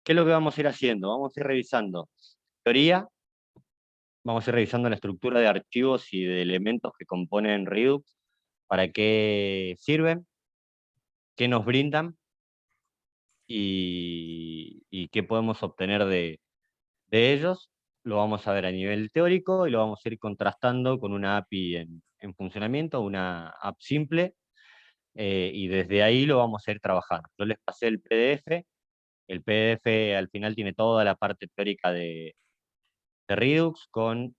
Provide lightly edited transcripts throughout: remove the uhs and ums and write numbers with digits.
¿Qué es lo que vamos a ir haciendo? Vamos a ir revisando teoría, vamos a ir revisando la estructura de archivos y de elementos que componen Redux, para qué sirven, qué nos brindan y qué podemos obtener de ellos. Lo vamos a ver a nivel teórico y lo vamos a ir contrastando con una API en funcionamiento, una app simple, y desde ahí lo vamos a ir trabajando. Yo les pasé el PDF al final tiene toda la parte teórica de Redux con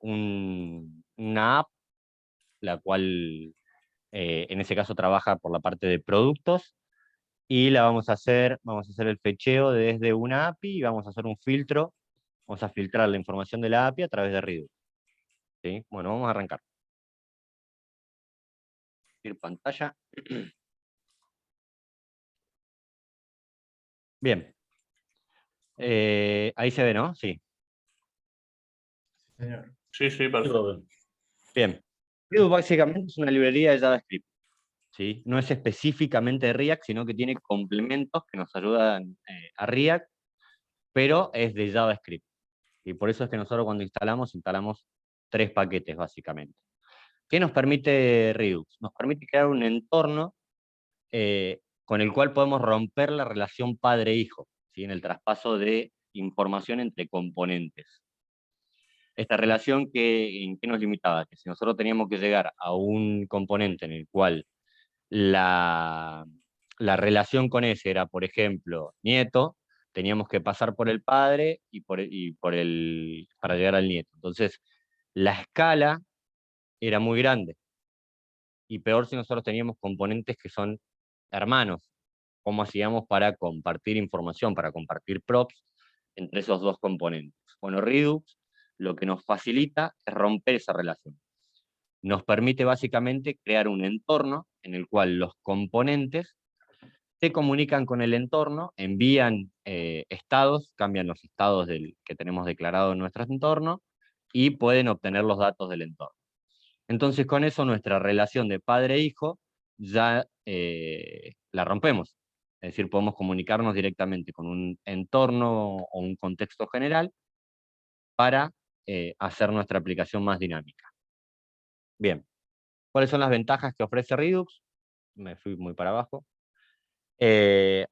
una app, la cual en ese caso trabaja por la parte de productos, y vamos a hacer el fetcheo desde una API y vamos a hacer un filtro, vamos a filtrar la información de la API a través de Redux. ¿Sí? Bueno, vamos a arrancar. Ir pantalla. Bien. Ahí se ve, ¿no? Sí. Señor. Sí, sí, perfecto. Bien. Redux básicamente es una librería de JavaScript. ¿Sí? No es específicamente de React, sino que tiene complementos que nos ayudan a React, pero es de JavaScript. Y por eso es que nosotros cuando instalamos 3 paquetes básicamente. ¿Qué nos permite Redux? Nos permite crear un entorno con el cual podemos romper la relación padre-hijo, ¿sí? En el traspaso de información entre componentes. Esta relación, ¿en qué nos limitaba? Que si nosotros teníamos que llegar a un componente en el cual la relación con ese era, por ejemplo, nieto, teníamos que pasar por el padre para llegar al nieto. Entonces, la escala era muy grande. Y peor si nosotros teníamos componentes que son hermanos. ¿Cómo hacíamos para compartir información, para compartir props entre esos dos componentes? Bueno, Redux lo que nos facilita es romper esa relación. Nos permite básicamente crear un entorno en el cual los componentes se comunican con el entorno, envían estados, cambian los estados que tenemos declarado en nuestro entorno y pueden obtener los datos del entorno. Entonces con eso nuestra relación de padre-hijo ya la rompemos. Es decir, podemos comunicarnos directamente con un entorno o un contexto general para hacer nuestra aplicación más dinámica. Bien, ¿cuáles son las ventajas que ofrece Redux? Me fui muy para abajo.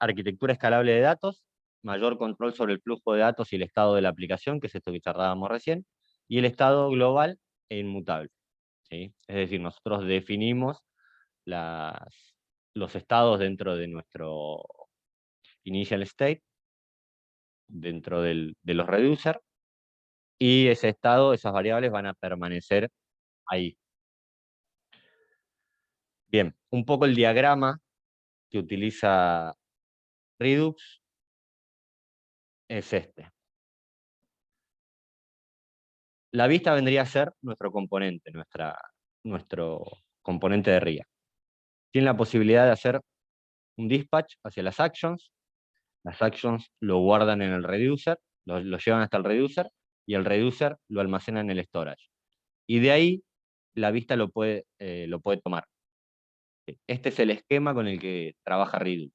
Arquitectura escalable de datos, mayor control sobre el flujo de datos y el estado de la aplicación, que es esto que charlábamos recién, y el estado global e inmutable. ¿Sí? Es decir, nosotros definimos los estados dentro de nuestro initial state, dentro de los reducer, y ese estado, esas variables van a permanecer ahí. Bien, un poco el diagrama que utiliza Redux es este. La vista vendría a ser nuestro componente, nuestro componente de RIA. Tiene la posibilidad de hacer un dispatch hacia las actions lo guardan en el reducer, lo llevan hasta el reducer, y el reducer lo almacena en el storage. Y de ahí la vista lo puede tomar. Este es el esquema con el que trabaja Redux.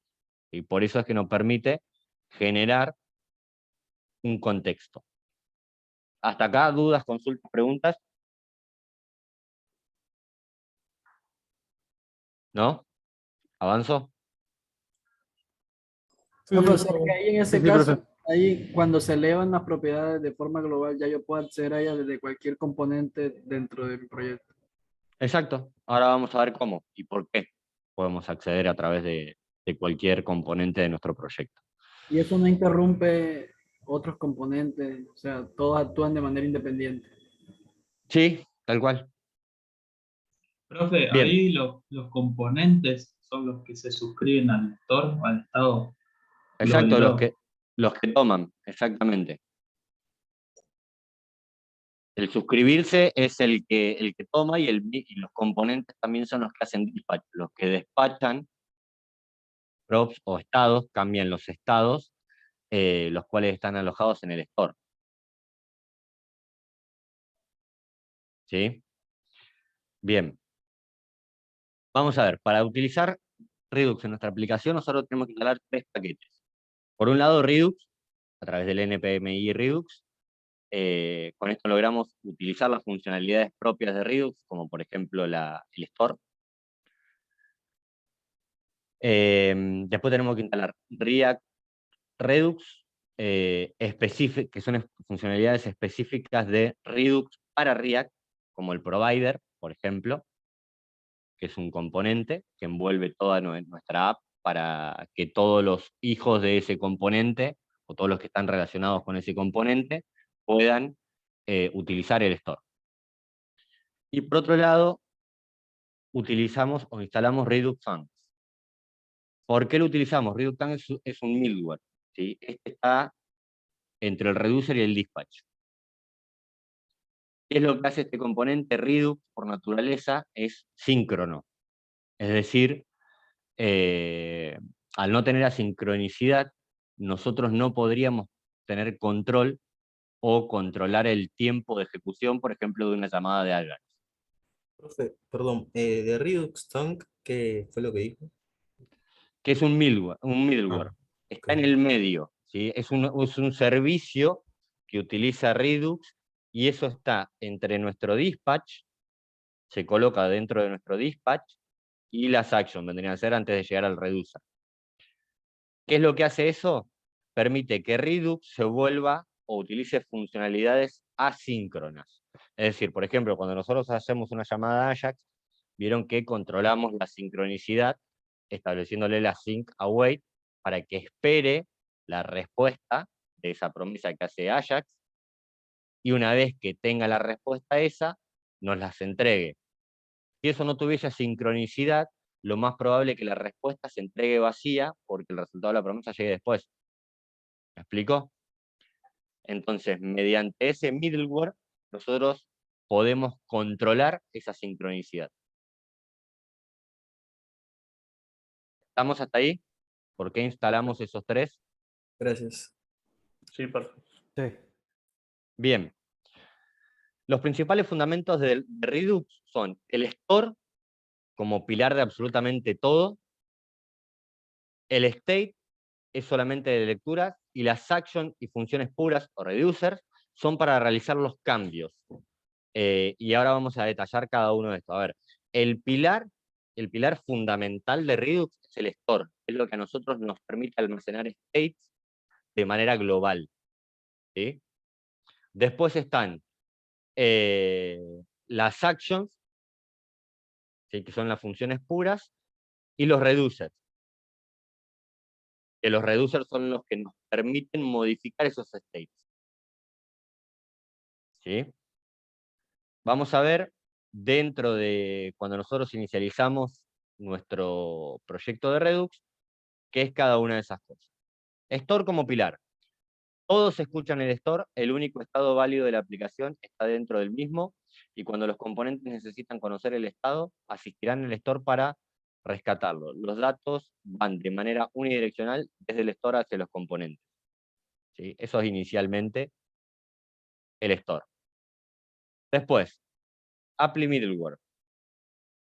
Y por eso es que nos permite generar un contexto. Hasta acá, dudas, consultas, preguntas. ¿No? ¿Avanzo? No, pero o sea, que ahí en ese caso, ahí cuando se elevan las propiedades de forma global, ya yo puedo acceder a ellas desde cualquier componente dentro de mi proyecto. Exacto. Ahora vamos a ver cómo y por qué podemos acceder a través de cualquier componente de nuestro proyecto. Y eso no interrumpe otros componentes, o sea, todos actúan de manera independiente. Sí, tal cual. Profe, Bien, ahí los componentes son los que se suscriben al lector o al estado exacto, globalizado. los que toman, exactamente. El suscribirse es el que toma y los componentes también son los que hacen dispatch, los que despachan props o estados, cambian los estados, los cuales están alojados en el store. ¿Sí? Bien. Vamos a ver, para utilizar Redux en nuestra aplicación, nosotros tenemos que instalar 3 paquetes. Por un lado, Redux, a través del NPMI Redux, con esto logramos utilizar las funcionalidades propias de Redux, como por ejemplo el store. Después tenemos que instalar React Redux, que son funcionalidades específicas de Redux para React, como el provider, por ejemplo, que es un componente que envuelve toda nuestra app para que todos los hijos de ese componente, o todos los que están relacionados con ese componente, puedan utilizar el store. Y por otro lado, utilizamos o instalamos Redux Functions. ¿Por qué lo utilizamos? Redux Functions es un middleware, ¿sí? Este está entre el reducer y el dispatch. ¿Qué es lo que hace este componente? Redux, por naturaleza, es síncrono. Es decir, al no tener asincronicidad, nosotros no podríamos tener control o controlar el tiempo de ejecución, por ejemplo, de una llamada de Ajax. Profe, perdón, de Redux Tank, ¿qué fue lo que dijo? Que es un middleware. Está en el medio, ¿sí? Es un servicio que utiliza Redux y eso está entre nuestro dispatch, se coloca dentro de nuestro dispatch, y las actions vendrían a ser antes de llegar al reducer. ¿Qué es lo que hace eso? Permite que Redux se vuelva o utilice funcionalidades asíncronas. Es decir, por ejemplo, cuando nosotros hacemos una llamada a Ajax, vieron que controlamos la sincronicidad estableciéndole la sync await para que espere la respuesta de esa promesa que hace Ajax, y una vez que tenga la respuesta esa, nos las entregue. Si eso no tuviese sincronicidad, lo más probable es que la respuesta se entregue vacía porque el resultado de la promesa llegue después. ¿Me explico? Entonces, mediante ese middleware, nosotros podemos controlar esa sincronicidad. ¿Estamos hasta ahí? ¿Por qué instalamos esos tres? Gracias. Sí, perfecto. Sí. Bien. Los principales fundamentos de Redux son el store, como pilar de absolutamente todo, el state es solamente de lectura, y las actions y funciones puras o reducers son para realizar los cambios. Y ahora vamos a detallar cada uno de estos. A ver, el pilar fundamental de Redux es el store, es lo que a nosotros nos permite almacenar states de manera global, ¿sí? Después están las actions, ¿sí? Que son las funciones puras, y los reducers. Que los reducers son los que nos permiten modificar esos states. ¿Sí? Vamos a ver, dentro de cuando nosotros inicializamos nuestro proyecto de Redux, qué es cada una de esas cosas. Store como pilar. Todos escuchan el store, el único estado válido de la aplicación está dentro del mismo, y cuando los componentes necesitan conocer el estado, asistirán al store para rescatarlo. Los datos van de manera unidireccional desde el store hacia los componentes. ¿Sí? Eso es inicialmente el store. Después, apply middleware.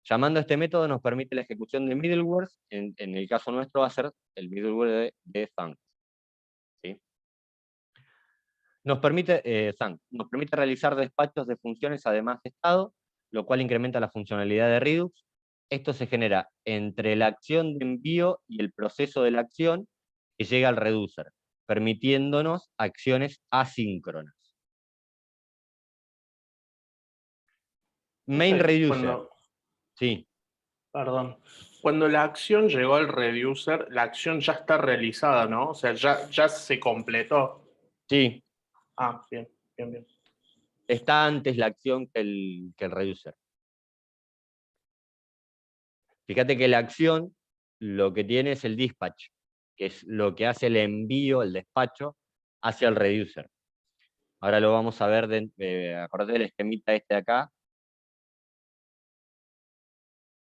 Llamando a este método nos permite la ejecución de middlewares, en el caso nuestro va a ser el middleware de Thunk. ¿Sí? Nos permite realizar despachos de funciones además de estado, lo cual incrementa la funcionalidad de Redux. Esto se genera entre la acción de envío y el proceso de la acción que llega al reducer, permitiéndonos acciones asíncronas. Main reducer. Sí. Perdón. Cuando la acción llegó al reducer, la acción ya está realizada, ¿no? O sea, ya se completó. Sí. Ah, bien, bien, bien. Está antes la acción que el reducer. Fíjate que la acción lo que tiene es el dispatch, que es lo que hace el envío, el despacho, hacia el reducer. Ahora lo vamos a ver, acordate del esquemita este de acá.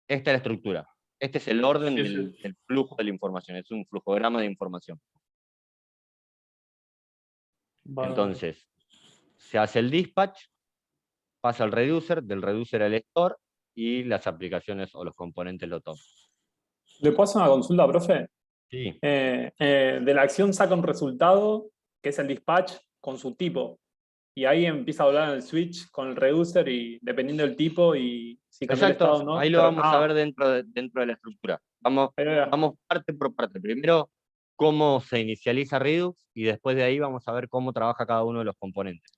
Esta es la estructura. Este es el orden del flujo de la información, es un flujograma de información. Vale. Entonces, se hace el dispatch, pasa al reducer, del reducer al store, y las aplicaciones o los componentes lo toman. ¿Le puedo hacer una consulta, profe? Sí, De la acción saca un resultado, que es el dispatch, con su tipo. Y ahí empieza a hablar en el switch con el reducer y dependiendo del tipo y si cambia el exacto. estado o no. Ahí lo vamos a ver dentro de la estructura. Vamos parte por parte. Primero, cómo se inicializa Redux y después de ahí vamos a ver cómo trabaja cada uno de los componentes.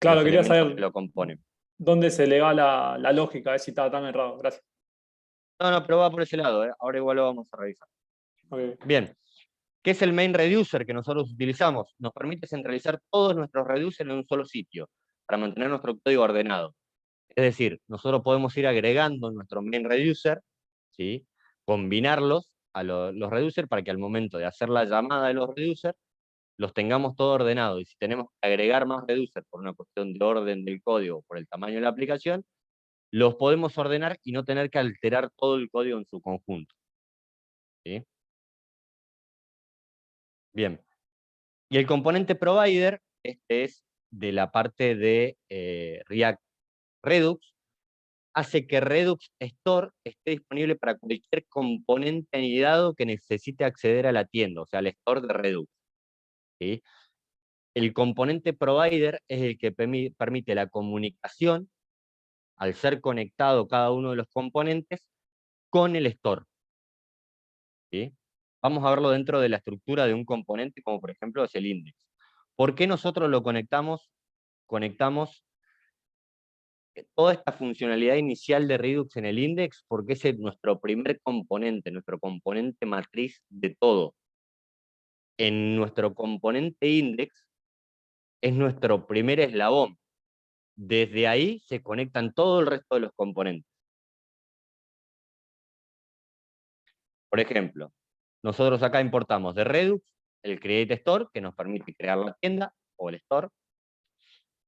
Claro, Los quería elementos saber que lo componen. dónde se le va la lógica, a ver si estaba tan errado. Gracias. No, pero va por ese lado, ¿eh? Ahora igual lo vamos a revisar. Okay. Bien. ¿Qué es el main reducer que nosotros utilizamos? Nos permite centralizar todos nuestros reducers en un solo sitio para mantener nuestro código ordenado. Es decir, nosotros podemos ir agregando nuestro main reducer, ¿sí? Combinarlos a los reducers para que al momento de hacer la llamada de los reducers los tengamos todo ordenado. Y si tenemos que agregar más reducers por una cuestión de orden del código, por el tamaño de la aplicación, los podemos ordenar y no tener que alterar todo el código en su conjunto. ¿Sí? Bien. Y el componente provider, este es de la parte de React Redux, hace que Redux Store esté disponible para cualquier componente anidado que necesite acceder a la tienda, o sea, al store de Redux. ¿Sí? El componente provider es el que permite la comunicación, al ser conectado cada uno de los componentes, con el store. ¿Sí? Vamos a verlo dentro de la estructura de un componente, como por ejemplo es el index. ¿Por qué nosotros lo conectamos toda esta funcionalidad inicial de Redux en el index? Porque es nuestro primer componente, nuestro componente matriz de todo. En nuestro componente index es nuestro primer eslabón. Desde ahí se conectan todo el resto de los componentes. Por ejemplo, nosotros acá importamos de Redux el Create Store, que nos permite crear la tienda o el store,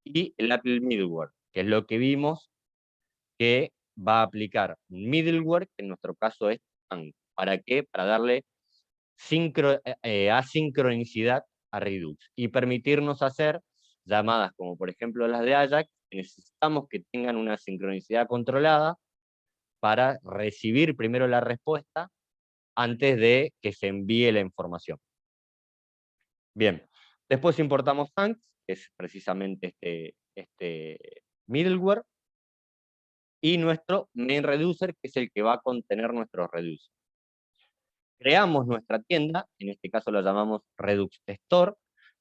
y el Apple Middleware, que es lo que vimos que va a aplicar un middleware, que en nuestro caso es Tank. ¿Para qué? Para darle asincronicidad a Redux y permitirnos hacer llamadas como por ejemplo las de Ajax, que necesitamos que tengan una sincronicidad controlada para recibir primero la respuesta antes de que se envíe la información. Bien, después importamos Tank, que es precisamente este middleware, y nuestro main reducer, que es el que va a contener nuestros reducers. Creamos nuestra tienda, en este caso la llamamos Redux Store,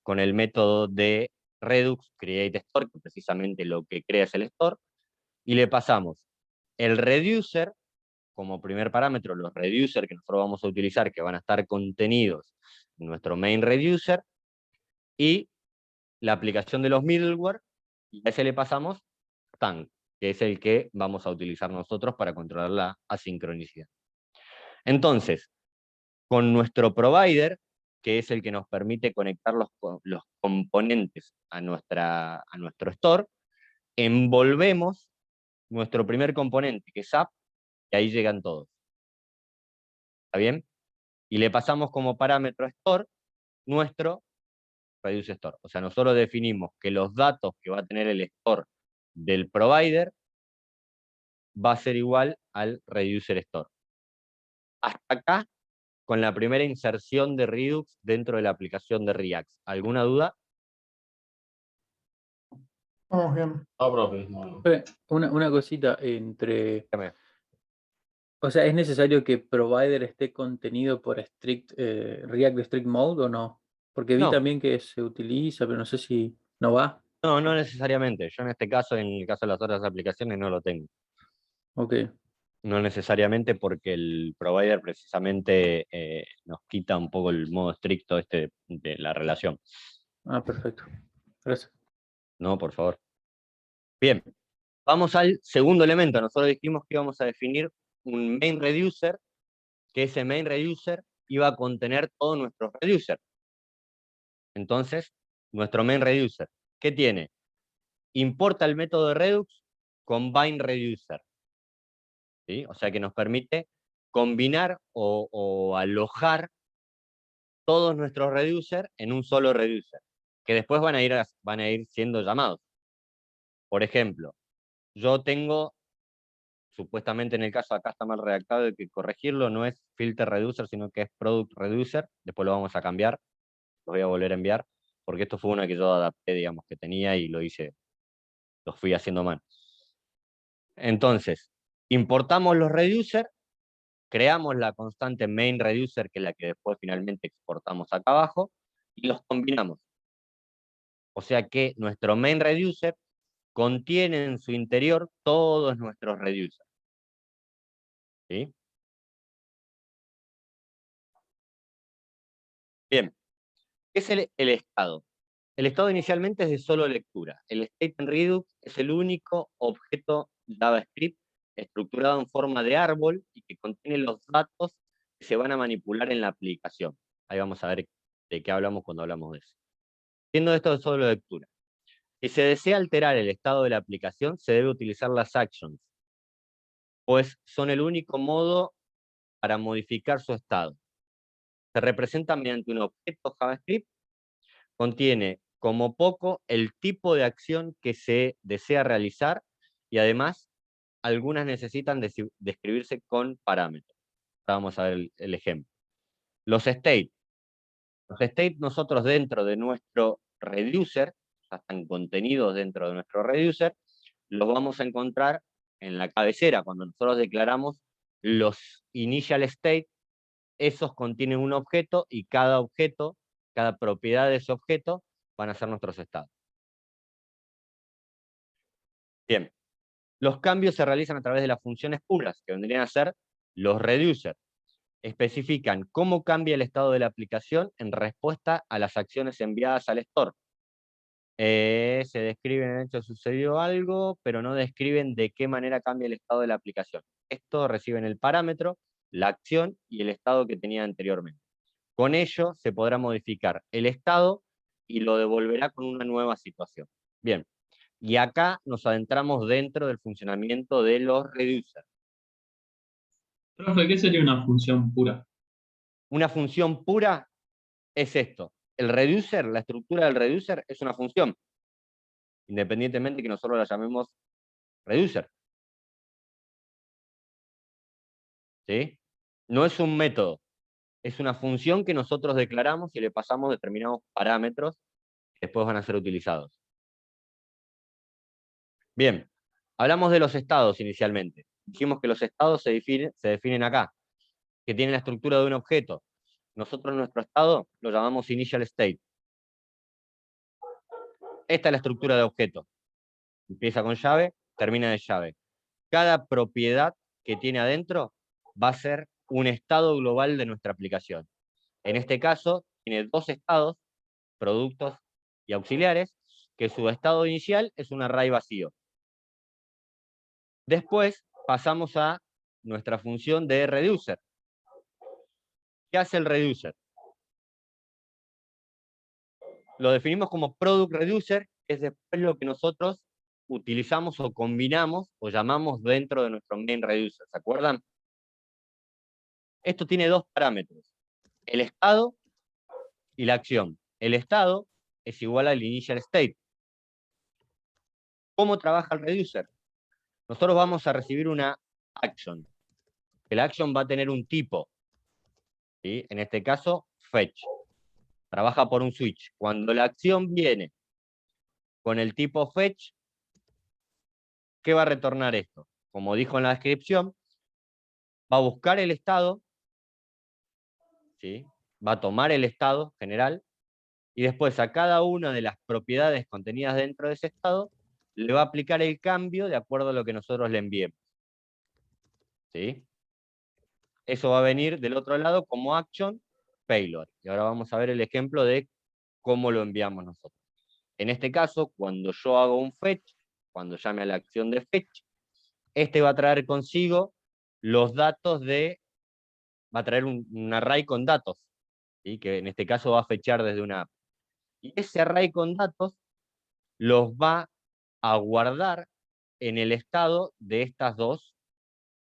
con el método de Redux Create Store, que precisamente lo que crea es el store, y le pasamos el reducer como primer parámetro, los reducers que nosotros vamos a utilizar, que van a estar contenidos en nuestro main reducer, y la aplicación de los middleware, y a ese le pasamos Tank, que es el que vamos a utilizar nosotros para controlar la asincronicidad. Entonces, con nuestro provider, que es el que nos permite conectar los componentes a nuestro store, envolvemos nuestro primer componente, que es app, y ahí llegan todos. ¿Está bien? Y le pasamos como parámetro store nuestro reduce store. O sea, nosotros definimos que los datos que va a tener el store del provider va a ser igual al reducer store. Hasta acá, con la primera inserción de Redux dentro de la aplicación de React. ¿Alguna duda? Vamos bien. No, profe, no. Una cosita entre. Dígame. O sea, ¿es necesario que provider esté contenido por React Strict Mode o no? Porque vi No. también que se utiliza, pero no sé si no va. No, no necesariamente. Yo en este caso, en el caso de las otras aplicaciones, no lo tengo. Ok. No necesariamente porque el provider precisamente nos quita un poco el modo estricto de la relación. Ah, perfecto. Gracias. No, por favor. Bien, vamos al segundo elemento. Nosotros dijimos que íbamos a definir un main reducer, que ese main reducer iba a contener todos nuestros reducers. Entonces, nuestro main reducer, ¿qué tiene? Importa el método de Redux combine reducer. ¿Sí? O sea que nos permite combinar o alojar todos nuestros reducers en un solo reducer, que después van a ir siendo llamados. Por ejemplo, yo tengo supuestamente en el caso acá está mal redactado, hay que corregirlo, no es filter reducer, sino que es product reducer, después lo vamos a cambiar, lo voy a volver a enviar, porque esto fue una que yo adapté, digamos, que tenía y lo fui haciendo mal. Entonces, importamos los reducer, creamos la constante main reducer, que es la que después finalmente exportamos acá abajo, y los combinamos. O sea que nuestro main reducer contiene en su interior todos nuestros reducers. ¿Sí? Bien, ¿qué es el estado? El estado inicialmente es de solo lectura. El state en Redux es el único objeto JavaScript estructurado en forma de árbol y que contiene los datos que se van a manipular en la aplicación. Ahí vamos a ver de qué hablamos cuando hablamos de eso. Siendo esto de solo lectura. Si se desea alterar el estado de la aplicación, se debe utilizar las actions, pues son el único modo para modificar su estado. Se representa mediante un objeto JavaScript, contiene como poco el tipo de acción que se desea realizar y además algunas necesitan describirse con parámetros. Ahora vamos a ver el ejemplo. Los state. Los state nosotros dentro de nuestro reducer, ya están contenidos dentro de nuestro reducer, los vamos a encontrar en la cabecera. Cuando nosotros declaramos los initial state, esos contienen un objeto y cada objeto, cada propiedad de ese objeto van a ser nuestros estados. Bien, los cambios se realizan a través de las funciones puras, que vendrían a ser los reducers. Especifican cómo cambia el estado de la aplicación en respuesta a las acciones enviadas al store. Se describen, de hecho, sucedió algo, pero no describen de qué manera cambia el estado de la aplicación. Esto reciben el parámetro, la acción y el estado que tenía anteriormente. Con ello se podrá modificar el estado y lo devolverá con una nueva situación. Bien, y acá nos adentramos dentro del funcionamiento de los reducers. Profe, ¿qué sería una función pura? Una función pura es esto. El reducer, la estructura del reducer es una función, independientemente que nosotros la llamemos reducer. ¿Sí? No es un método, es una función que nosotros declaramos y le pasamos determinados parámetros que después van a ser utilizados. Bien, hablamos de los estados inicialmente. Dijimos que los estados se definen acá, que tienen la estructura de un objeto. Nosotros nuestro estado lo llamamos initial state. Esta es la estructura de objeto. Empieza con llave, termina de llave. Cada propiedad que tiene adentro va a ser un estado global de nuestra aplicación. En este caso, tiene dos estados, productos y auxiliares, que su estado inicial es un array vacío. Después pasamos a nuestra función de reducer. ¿Qué hace el reducer? Lo definimos como product reducer, que es después lo que nosotros utilizamos o combinamos o llamamos dentro de nuestro main reducer. ¿Se acuerdan? Esto tiene dos parámetros, el estado y la acción. El estado es igual al initial state. ¿Cómo trabaja el reducer? Nosotros vamos a recibir una action. El action va a tener un tipo, ¿sí? En este caso, fetch. Trabaja por un switch. Cuando la acción viene con el tipo fetch, ¿qué va a retornar esto? Como dijo en la descripción, va a buscar el estado, ¿sí? Va a tomar el estado general, y después a cada una de las propiedades contenidas dentro de ese estado, le va a aplicar el cambio de acuerdo a lo que nosotros le enviemos. ¿Sí? Eso va a venir del otro lado como action payload. Y ahora vamos a ver el ejemplo de cómo lo enviamos nosotros. En este caso, cuando yo hago un fetch, cuando llame a la acción de fetch, este va a traer consigo los datos va a traer un array con datos, ¿sí? Que en este caso va a fetchar desde una app. Y ese array con datos los va a guardar en el estado de estas dos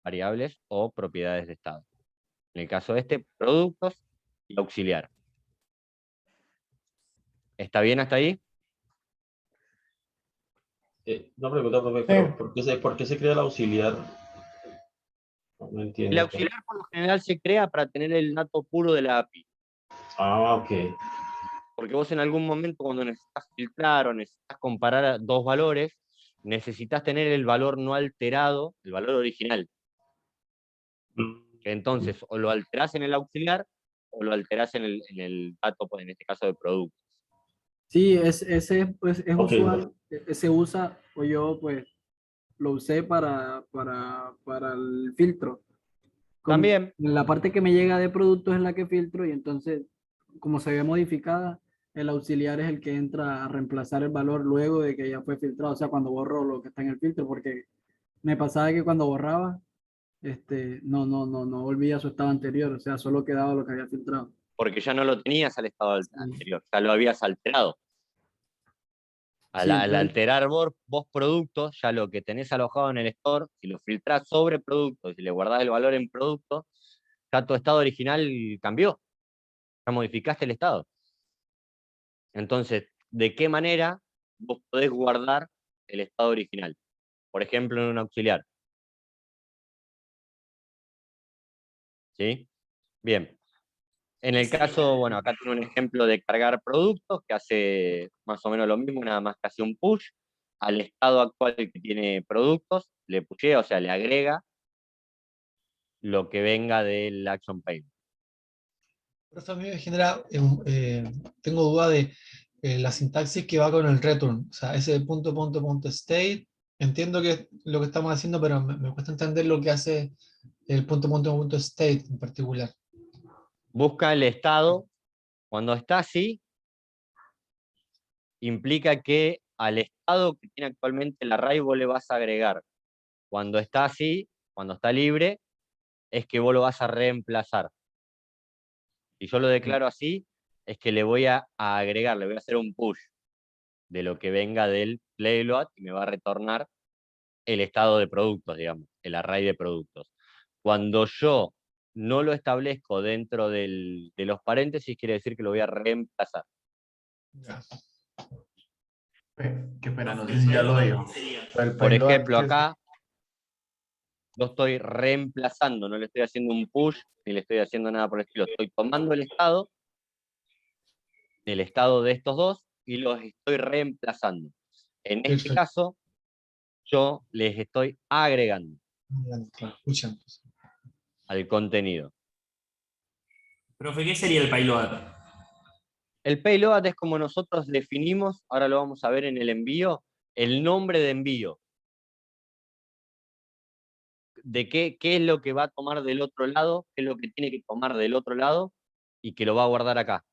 variables o propiedades de estado. En el caso de este, productos y auxiliar. ¿Está bien hasta ahí? Una pregunta, profe, pero ¿por qué se crea el auxiliar No El entiendo. auxiliar por lo general se crea para tener el dato puro de la API. Ah, ok. Porque vos en algún momento cuando necesitas filtrar o necesitas comparar dos valores, necesitas tener el valor no alterado, el valor original. Que entonces o lo alterás en el auxiliar o lo alterás en el dato, pues, en este caso de producto. Sí, ese es Ok. usual, se usa, o yo pues lo usé para el filtro. También, La parte que me llega de productos es la que filtro y entonces, como se ve modificada, el auxiliar es el que entra a reemplazar el valor luego de que ya fue filtrado, o sea, cuando borro lo que está en el filtro, porque me pasaba que cuando borraba, no volvía a su estado anterior, o sea, solo quedaba lo que había filtrado. porque ya no lo tenías al estado Sí, anterior, ya lo habías alterado. sí, Al entonces, alterar vos productos, ya lo que tenés alojado en el store, si lo filtrás sobre productos, si le guardás el valor en productos, ya tu estado original cambió, ya modificaste el estado. Entonces, ¿de qué manera vos podés guardar el estado original? Por ejemplo, en un auxiliar. ¿Sí? Bien. En el caso, bueno, acá tengo un ejemplo de cargar productos que hace más o menos lo mismo, nada más que hace un push al estado actual que tiene productos, le pushea, o sea, le agrega lo que venga del Action Payment. Pero eso a mí me genera, tengo duda de la sintaxis que va con el return, o sea, ese punto state, entiendo que es lo que estamos haciendo, pero me cuesta entender lo que hace el punto state en particular. Busca el estado, cuando está así, implica que al estado que tiene actualmente el array vos le vas a agregar. Cuando está así, cuando está libre, es que vos lo vas a reemplazar. Si yo lo declaro así, es que le voy a agregar, le voy a hacer un push de lo que venga del playload y me va a retornar el estado de productos, digamos, el array de productos. Cuando yo no lo establezco dentro de los paréntesis, quiere decir que lo voy a reemplazar. Ya. Qué pena, no sé si ya lo dijo. Por ejemplo, acá yo estoy reemplazando, no le estoy haciendo un push, ni le estoy haciendo nada por el estilo. Estoy tomando el estado de estos dos y los estoy reemplazando. En este Perfecto. caso, yo les estoy agregando Escucha. al contenido. Profe, ¿qué sería el payload? El payload es como nosotros definimos, ahora lo vamos a ver en el envío, el nombre de envío. De qué es lo que va a tomar del otro lado, qué es lo que tiene que tomar del otro lado y que lo va a guardar acá.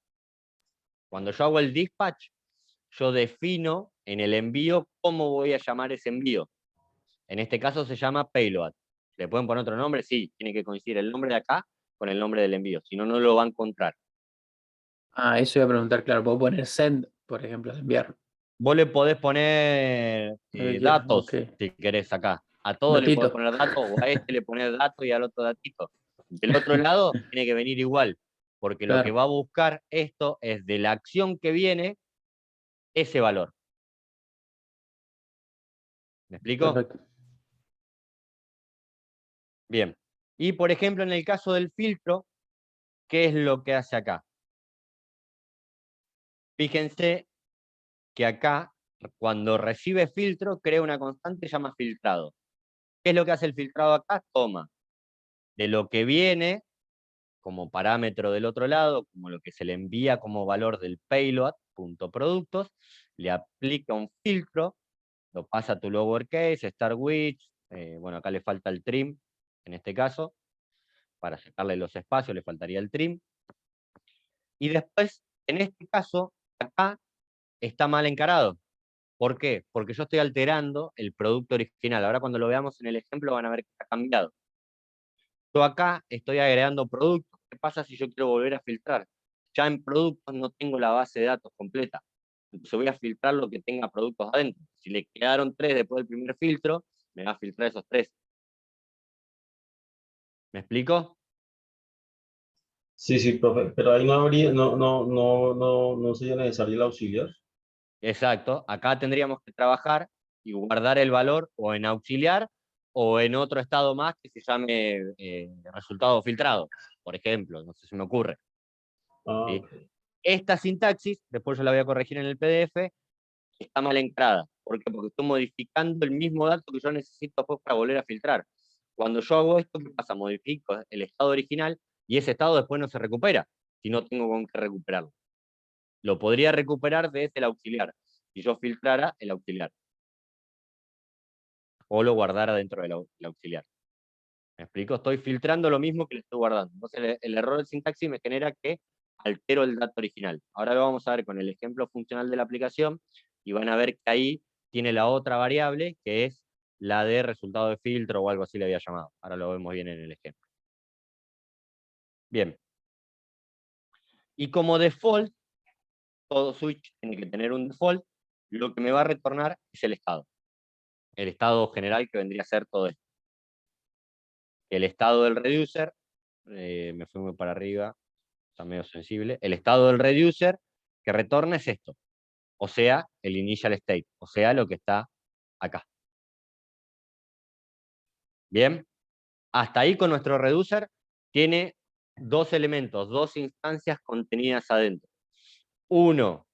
Cuando yo hago el dispatch, yo defino en el envío cómo voy a llamar ese envío. En este caso se llama payload. ¿Le pueden poner otro nombre? Sí, tiene que coincidir el nombre de acá con el nombre del envío, si no, no lo va a encontrar. Ah, eso iba a preguntar, claro, puedo poner send, por ejemplo, de enviar. Vos le podés poner Lo que quieras, datos, ok. si querés acá. A todos le podés Datito. poner datos, o a este le pones datos y al otro datito. Del otro lado tiene que venir igual, porque lo que Claro. va a buscar esto es de la acción que viene ese valor. ¿Me explico? Perfecto. Bien. Y por ejemplo, en el caso del filtro, ¿qué es lo que hace acá? Fíjense que acá, cuando recibe filtro, crea una constante que llama filtrado. ¿Qué es lo que hace el filtrado acá? Toma de lo que viene como parámetro del otro lado, como lo que se le envía como valor del payload.productos, le aplica un filtro, lo pasa a tu lowercase, star width, bueno, acá le falta el trim, en este caso, para sacarle los espacios le faltaría el trim, y después, en este caso, acá está mal encarado. ¿Por qué? Porque yo estoy alterando el producto original. Ahora cuando lo veamos en el ejemplo van a ver que está cambiado. Yo acá estoy agregando productos. ¿Qué pasa si yo quiero volver a filtrar? Ya en productos no tengo la base de datos completa. Entonces voy a filtrar lo que tenga productos adentro. Si le quedaron 3 después del primer filtro, me va a filtrar esos 3. ¿Me explico? Sí, sí, profe, pero ahí no habría, no sería necesario el auxiliar. Exacto. Acá tendríamos que trabajar y guardar el valor o en auxiliar o en otro estado más que se llame resultado filtrado, por ejemplo, no sé si me ocurre. Ah, ¿Sí? ok. Esta sintaxis, después yo la voy a corregir en el PDF, está mal entrada. ¿Por qué? Porque estoy modificando el mismo dato que yo necesito después para volver a filtrar. Cuando yo hago esto, ¿qué pasa? Modifico el estado original y ese estado después no se recupera, si no tengo con qué recuperarlo. Lo podría recuperar desde el auxiliar, si yo filtrara el auxiliar. O lo guardara dentro del auxiliar. ¿Me explico? Estoy filtrando lo mismo que le estoy guardando. Entonces el error de sintaxis me genera que altero el dato original. Ahora lo vamos a ver con el ejemplo funcional de la aplicación y van a ver que ahí tiene la otra variable que es la de resultado de filtro o algo así le había llamado. Ahora lo vemos bien en el ejemplo. Bien. Y como default, todo switch tiene que tener un default, lo que me va a retornar es el estado. El estado general que vendría a ser todo esto. El estado del reducer, me fui muy para arriba, está medio sensible. El estado del reducer que retorna es esto, o sea, el initial state, o sea, lo que está acá. Bien, hasta ahí con nuestro reducer tiene dos elementos, dos instancias contenidas adentro. Uno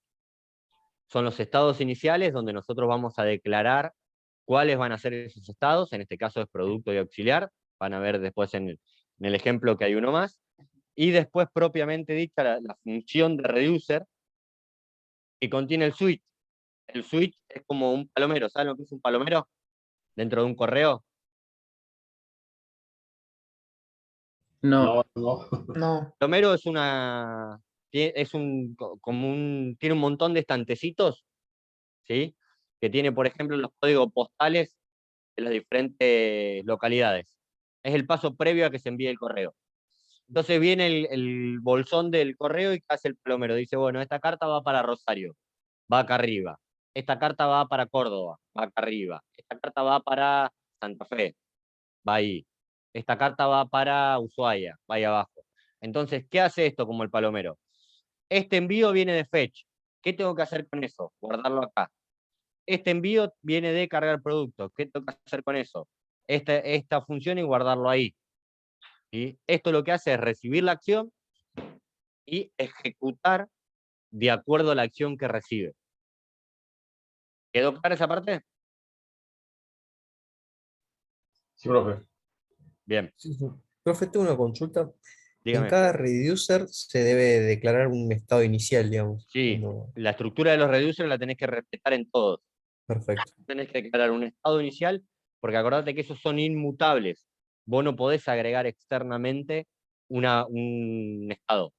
son los estados iniciales, donde nosotros vamos a declarar cuáles van a ser esos estados, en este caso es producto y auxiliar, van a ver después en el ejemplo que hay uno más, y después propiamente dicha la función de reducer, que contiene el switch. El switch es como un palomero, ¿saben lo que es un palomero? Dentro de un correo. No, No. No. Palomero es tiene un montón de estantecitos, ¿sí? Que tiene, por ejemplo, los códigos postales de las diferentes localidades. Es el paso previo a que se envíe el correo. Entonces viene el bolsón del correo y hace el palomero. Dice, bueno, esta carta va para Rosario, va acá arriba. Esta carta va para Córdoba, va acá arriba. Esta carta va para Santa Fe, va ahí. Esta carta va para Ushuaia, va ahí abajo. Entonces, ¿qué hace esto como el palomero? Este envío viene de fetch. ¿Qué tengo que hacer con eso? Guardarlo acá. Este envío viene de cargar producto. ¿Qué tengo que hacer con eso? Esta función y guardarlo ahí. ¿Sí? Esto lo que hace es recibir la acción y ejecutar de acuerdo a la acción que recibe. ¿Quedó clara esa parte? Sí, profe. Bien, Sí, sí. Profe, tengo una consulta. En dígame. cada reducer se debe declarar un estado inicial, digamos. Sí, la estructura de los reducers la tenés que respetar en todos. Perfecto. Tenés que declarar un estado inicial, porque acordate que esos son inmutables. Vos no podés agregar externamente un estado,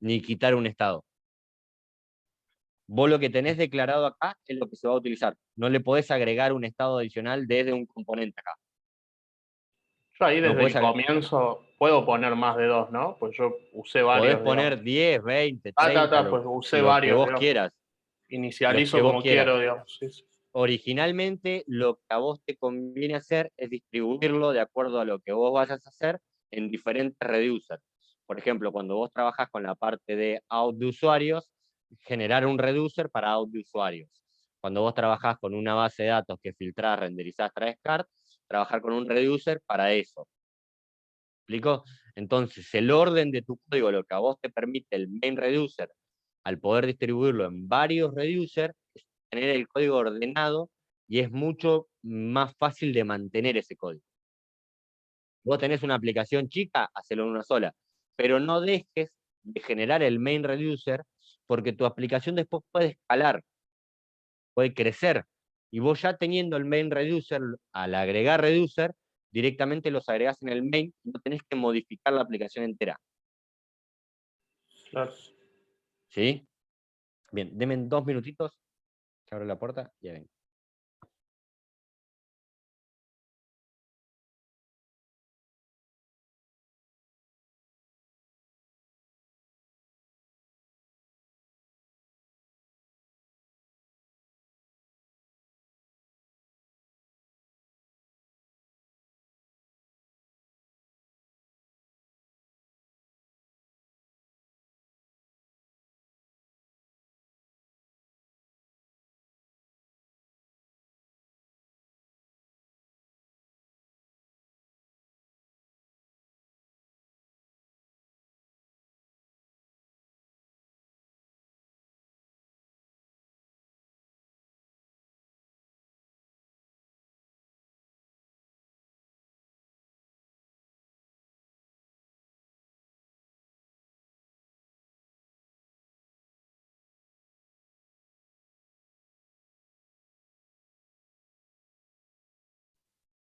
ni quitar un estado. Vos lo que tenés declarado acá es lo que se va a utilizar. No le podés agregar un estado adicional desde un componente acá. Yo ahí No desde podés, el comienzo puedo poner más de dos, ¿no? Pues yo usé podés varios, poner digamos. 10, 20, Ah, 30, pues usé los que varios, vos digamos. quieras. Los que Inicializo vos como quieras. quiero, digamos. Sí, sí. Originalmente lo que a vos te conviene hacer es distribuirlo de acuerdo a lo que vos vayas a hacer en diferentes reducers. Por ejemplo, cuando vos trabajás con la parte de out de usuarios, generar un reducer para out de usuarios. Cuando vos trabajás con una base de datos que filtrás, renderizás, traes cart, trabajar con un reducer para eso. ¿Explico? Entonces, el orden de tu código, lo que a vos te permite el main reducer, al poder distribuirlo en varios reducers, es tener el código ordenado y es mucho más fácil de mantener ese código. Vos tenés una aplicación chica, hacelo en una sola, pero no dejes de generar el main reducer porque tu aplicación después puede escalar, puede crecer. Y vos ya teniendo el main reducer, al agregar reducer, directamente los agregás en el main y no tenés que modificar la aplicación entera. Claro. ¿Sí? Bien, denme 2 minutitos, que abro la puerta y ya vengo.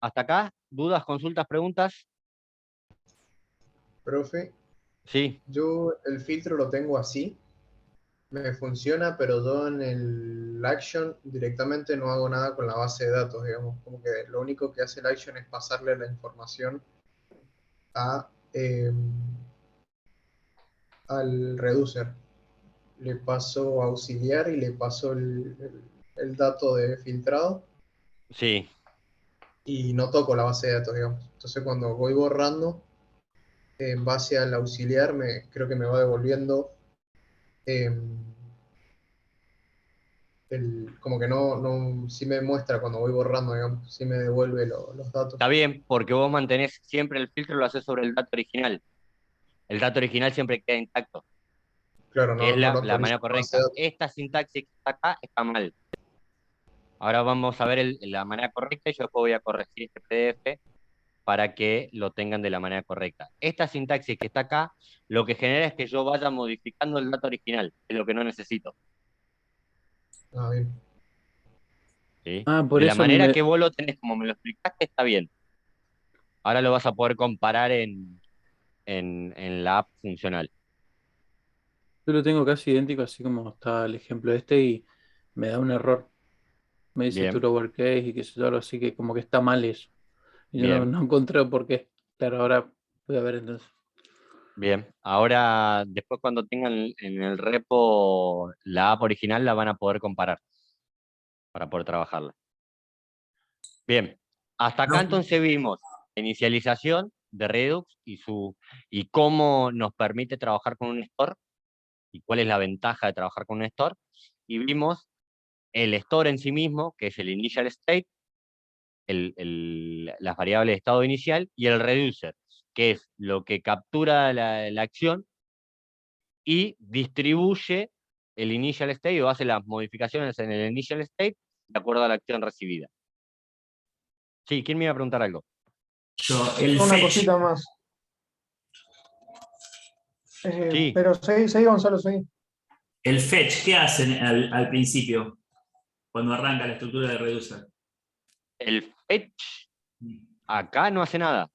¿Hasta acá? ¿Dudas, consultas, preguntas? Profe, Sí, yo el filtro lo tengo así, me funciona, pero yo en el action directamente no hago nada con la base de datos, digamos, como que lo único que hace el action es pasarle la información a, al reducer. Le paso auxiliar y le paso el dato de filtrado sí. y no toco la base de datos, digamos. Entonces cuando voy borrando, en base al auxiliar, creo que me va devolviendo como que sí me muestra cuando voy borrando, digamos, sí me devuelve los datos. Está bien, porque vos mantenés siempre el filtro, lo haces sobre el dato original. El dato original siempre queda intacto, Claro, que es no lo la actualiza manera la base de correcta. datos. Esta sintaxis que está acá está mal. Ahora vamos a ver la manera correcta y yo después voy a corregir este PDF para que lo tengan de la manera correcta. Esta sintaxis que está acá, lo que genera es que yo vaya modificando el dato original, es lo que no necesito. Ah, bien. ¿Sí? Ah, por De la eso a mí manera me, que vos lo tenés, como me lo explicaste, está bien. Ahora lo vas a poder comparar en la app funcional. yo lo tengo casi idéntico, así como está el ejemplo este, y me da un error. Me dice to Bien, lowercase y qué sé yo, algo así que como que está mal eso. Y yo no, bien, no encontré por qué. Claro, ahora voy a ver entonces. bien. Ahora, después cuando tengan en el repo la app original, la van a poder comparar para poder trabajarla. Bien, hasta acá entonces vimos la inicialización de Redux y cómo nos permite trabajar con un store y cuál es la ventaja de trabajar con un store. Y vimos el store en sí mismo, que es el initial state, las variables de estado inicial, y el reducer, que es lo que captura la acción y distribuye el initial state o hace las modificaciones en el initial state de acuerdo a la acción recibida. Sí, ¿quién me iba a preguntar algo? Yo, el Una fetch. cosita más. Sí, Pero seguí, Gonzalo, seguí. El fetch, ¿qué hacen al principio? Cuando arranca la estructura de reducer. el fetch acá no hace nada.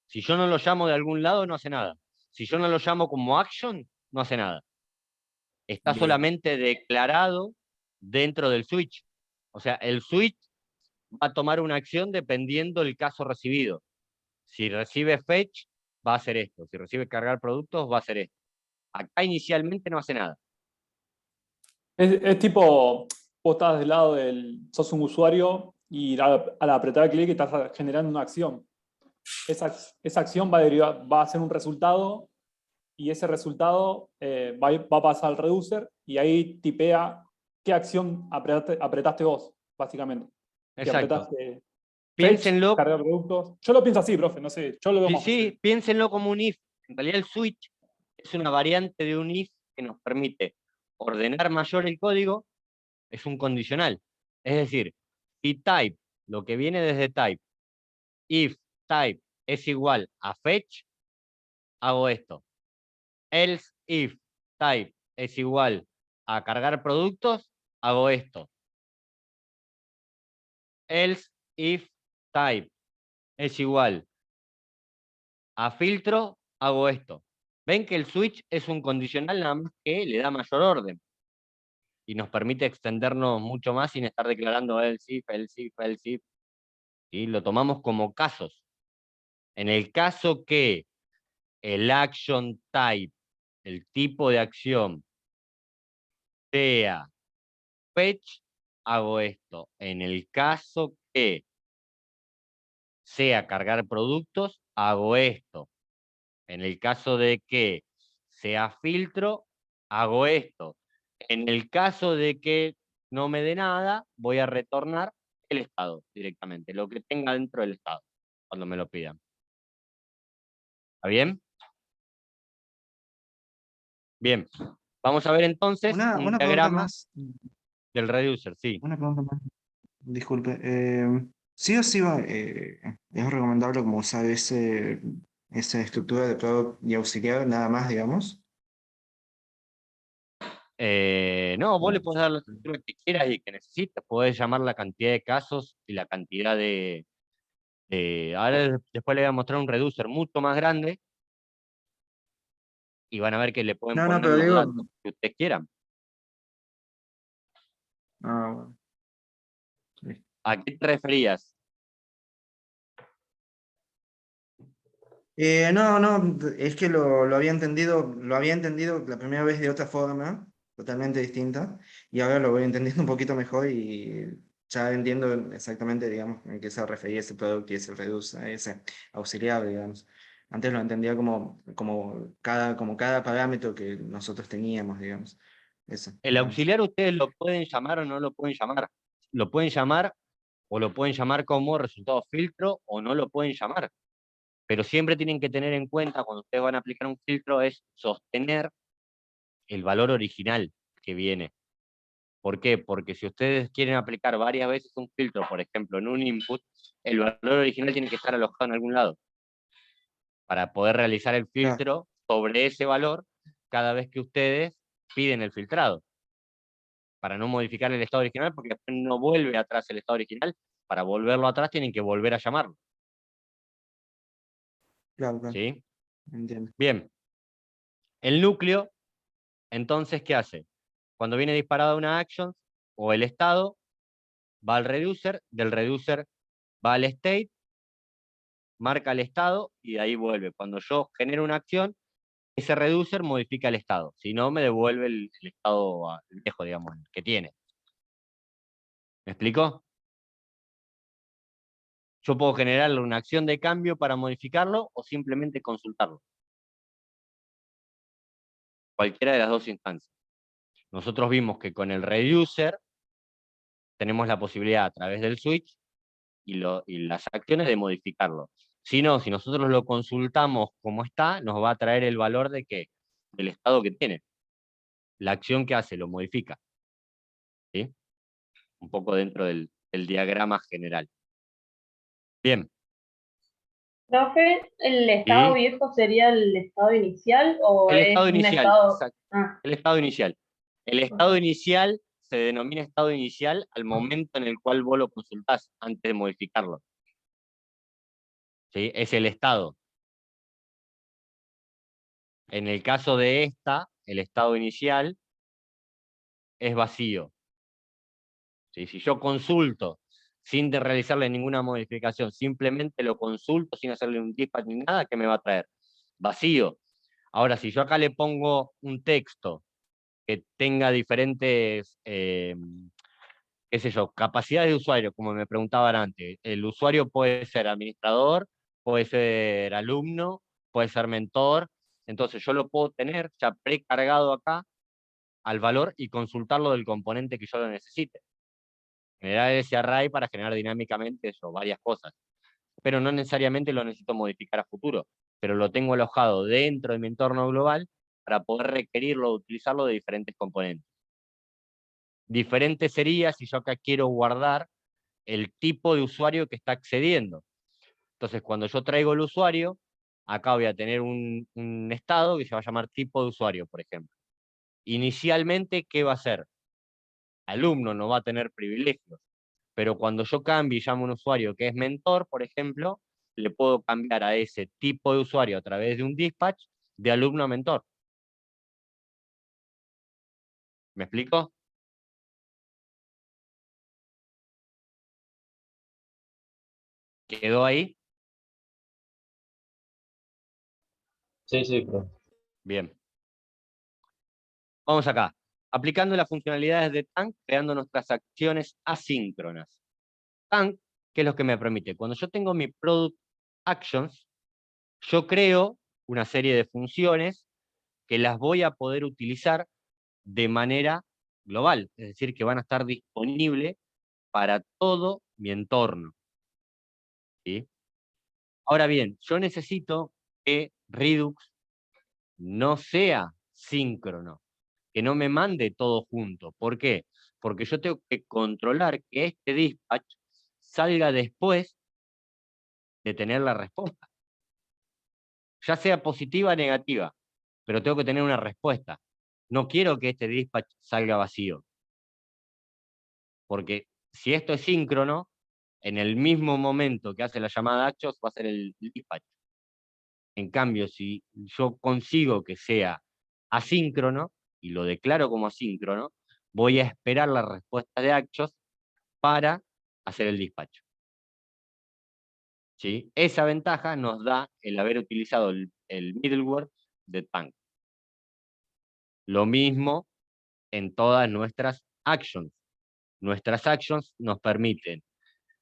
Si yo no lo llamo de algún lado, no hace nada. Si yo no lo llamo como action, no hace nada. Está Bien. solamente declarado dentro del switch. O sea, el switch va a tomar una acción dependiendo del caso recibido. Si recibe fetch, va a hacer esto. Si recibe cargar productos, va a hacer esto. Acá inicialmente no hace nada. Es tipo, vos estás del lado sos un usuario y al apretar clic estás generando una acción. Esa acción va a ser un resultado y ese resultado va a pasar al reducer y ahí tipea qué acción apretaste vos, básicamente. Si Exacto. apretaste fetch, Piénsenlo, cargar productos. Yo lo pienso así, profe, no sé, yo lo veo sí, más fácil. sí, piénsenlo como un if. En realidad el switch es una variante de un if que nos permite ordenar mayor el código, es un condicional. Es decir, si type, lo que viene desde type, if type es igual a fetch, hago esto. Else if type es igual a cargar productos, hago esto. Else if type es igual a filtro, hago esto. Ven que el switch es un condicional nada más que le da mayor orden y nos permite extendernos mucho más sin estar declarando else if, else if, else if. ¿Sí? Lo tomamos como casos. En el caso que el action type, el tipo de acción, sea fetch, hago esto. En el caso que sea cargar productos, hago esto. En el caso de que sea filtro, hago esto. En el caso de que no me dé nada, voy a retornar el estado directamente, lo que tenga dentro del estado, cuando me lo pidan. ¿Está bien? Bien. Vamos a ver entonces un Una pregunta diagrama más. del reducer, sí. Una pregunta más. Disculpe. Sí o sí es recomendable como usar esa estructura de product y auxiliar nada más, digamos. No, vos le podés dar la estructura que quieras y que necesites. Podés llamar la cantidad de casos y la cantidad de Ahora después le voy a mostrar un reducer mucho más grande y van a ver que le pueden No, no, poner pero los digo. datos que ustedes quieran. Ah, bueno. Sí. ¿A qué te referías? No, no, es que lo había entendido la primera vez de otra forma, totalmente distinta, y ahora lo voy entendiendo un poquito mejor y ya entiendo exactamente, digamos, en qué se refería ese producto y ese reduce, ese auxiliar, digamos. Antes lo entendía como cada parámetro que nosotros teníamos, digamos. Eso, El nada más. auxiliar ustedes lo pueden llamar o no lo pueden llamar. Lo pueden llamar o lo pueden llamar como resultado filtro o no lo pueden llamar. Pero siempre tienen que tener en cuenta cuando ustedes van a aplicar un filtro es sostener el valor original que viene. ¿Por qué? Porque si ustedes quieren aplicar varias veces un filtro, por ejemplo, en un input, el valor original tiene que estar alojado en algún lado para poder realizar el Claro, filtro sobre ese valor cada vez que ustedes piden el filtrado, para no modificar el estado original, porque después no vuelve atrás el estado original. Para volverlo atrás tienen que volver a llamarlo. claro, claro, ¿Sí? entiendo. Bien. El núcleo, entonces, ¿qué hace? Cuando viene disparada una action o el estado, va al reducer, del reducer va al state, marca el estado y de ahí vuelve. Cuando yo genero una acción, ese reducer modifica el estado. Si no, me devuelve el estado viejo, digamos, que tiene. ¿Me explico? Yo puedo generarle una acción de cambio para modificarlo o simplemente consultarlo. Cualquiera de las dos instancias. Nosotros vimos que con el reducer tenemos la posibilidad a través del switch y las acciones de modificarlo. Si no, si nosotros lo consultamos como está, nos va a traer el valor de que, del estado que tiene. La acción que hace lo modifica. ¿Sí? Un poco dentro del diagrama general. Bien. Profe, ¿el estado ¿Sí? viejo sería el estado inicial o El es estado un inicial, estado? exacto. Ah, El estado inicial. El estado inicial se denomina estado inicial al momento en el cual vos lo consultás antes de modificarlo. ¿Sí? Es el estado. En el caso de esta, el estado inicial es vacío. ¿Sí? Si yo consulto sin realizarle ninguna modificación, simplemente lo consulto sin hacerle un dispatch ni nada, ¿qué me va a traer? Vacío. Ahora, si yo acá le pongo un texto que tenga diferentes, qué sé yo, capacidades de usuario, como me preguntaban antes, el usuario puede ser administrador, puede ser alumno, puede ser mentor, entonces yo lo puedo tener ya precargado acá al valor y consultarlo del componente que yo lo necesite. Generar ese array para generar dinámicamente eso, varias cosas. Pero no necesariamente lo necesito modificar a futuro, pero lo tengo alojado dentro de mi entorno global para poder requerirlo, utilizarlo de diferentes componentes. Diferente sería si yo acá quiero guardar el tipo de usuario que está accediendo. Entonces, cuando yo traigo el usuario, acá voy a tener un estado que se va a llamar tipo de usuario, por ejemplo. Inicialmente, ¿qué va a ser? Alumno no va a tener privilegios, pero cuando yo cambie y llamo a un usuario que es mentor, por ejemplo, le puedo cambiar a ese tipo de usuario a través de un dispatch de alumno a mentor. ¿Me explico? ¿Quedó ahí? Sí, sí, profe. Bien. Vamos acá. Aplicando las funcionalidades de Tank, creando nuestras acciones asíncronas. Tank, ¿qué es lo que me permite? Cuando yo tengo mi product actions, yo creo una serie de funciones que las voy a poder utilizar de manera global, es decir, que van a estar disponibles para todo mi entorno. ¿Sí? Ahora bien, yo necesito que Redux no sea síncrono, que no me mande todo junto. ¿Por qué? Porque yo tengo que controlar que este dispatch salga después de tener la respuesta. Ya sea positiva o negativa, pero tengo que tener una respuesta. No quiero que este dispatch salga vacío. Porque si esto es síncrono, en el mismo momento que hace la llamada actions va a ser el dispatch. En cambio, si yo consigo que sea asíncrono, y lo declaro como asíncrono, voy a esperar la respuesta de actions para hacer el despacho. ¿Sí? Esa ventaja nos da el haber utilizado el middleware de Tank. Lo mismo en todas nuestras actions. Nuestras actions nos permiten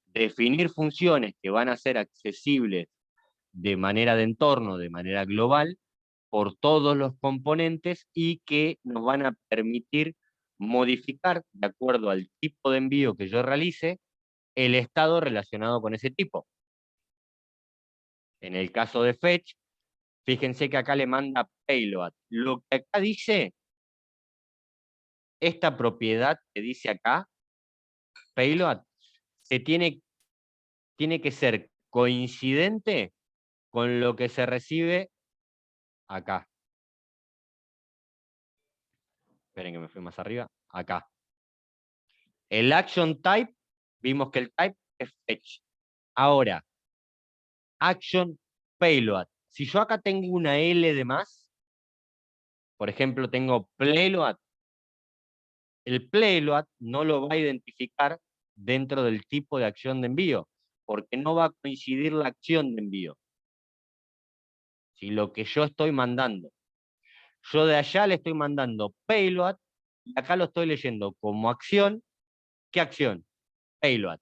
definir funciones que van a ser accesibles de manera de entorno, de manera global, por todos los componentes y que nos van a permitir modificar, de acuerdo al tipo de envío que yo realice, el estado relacionado con ese tipo. En el caso de fetch, fíjense que acá le manda payload. Lo que acá dice, esta propiedad que dice acá, payload, tiene que ser coincidente con lo que se recibe acá. Esperen que me fui más arriba. Acá. El action type, vimos que el type es fetch. Ahora, action payload. Si yo acá tengo una L de más, por ejemplo, tengo payload, el payload no lo va a identificar dentro del tipo de acción de envío, porque no va a coincidir la acción de envío. Si lo que yo estoy mandando, yo de allá le estoy mandando payload, y acá lo estoy leyendo como acción. ¿Qué acción? Payload.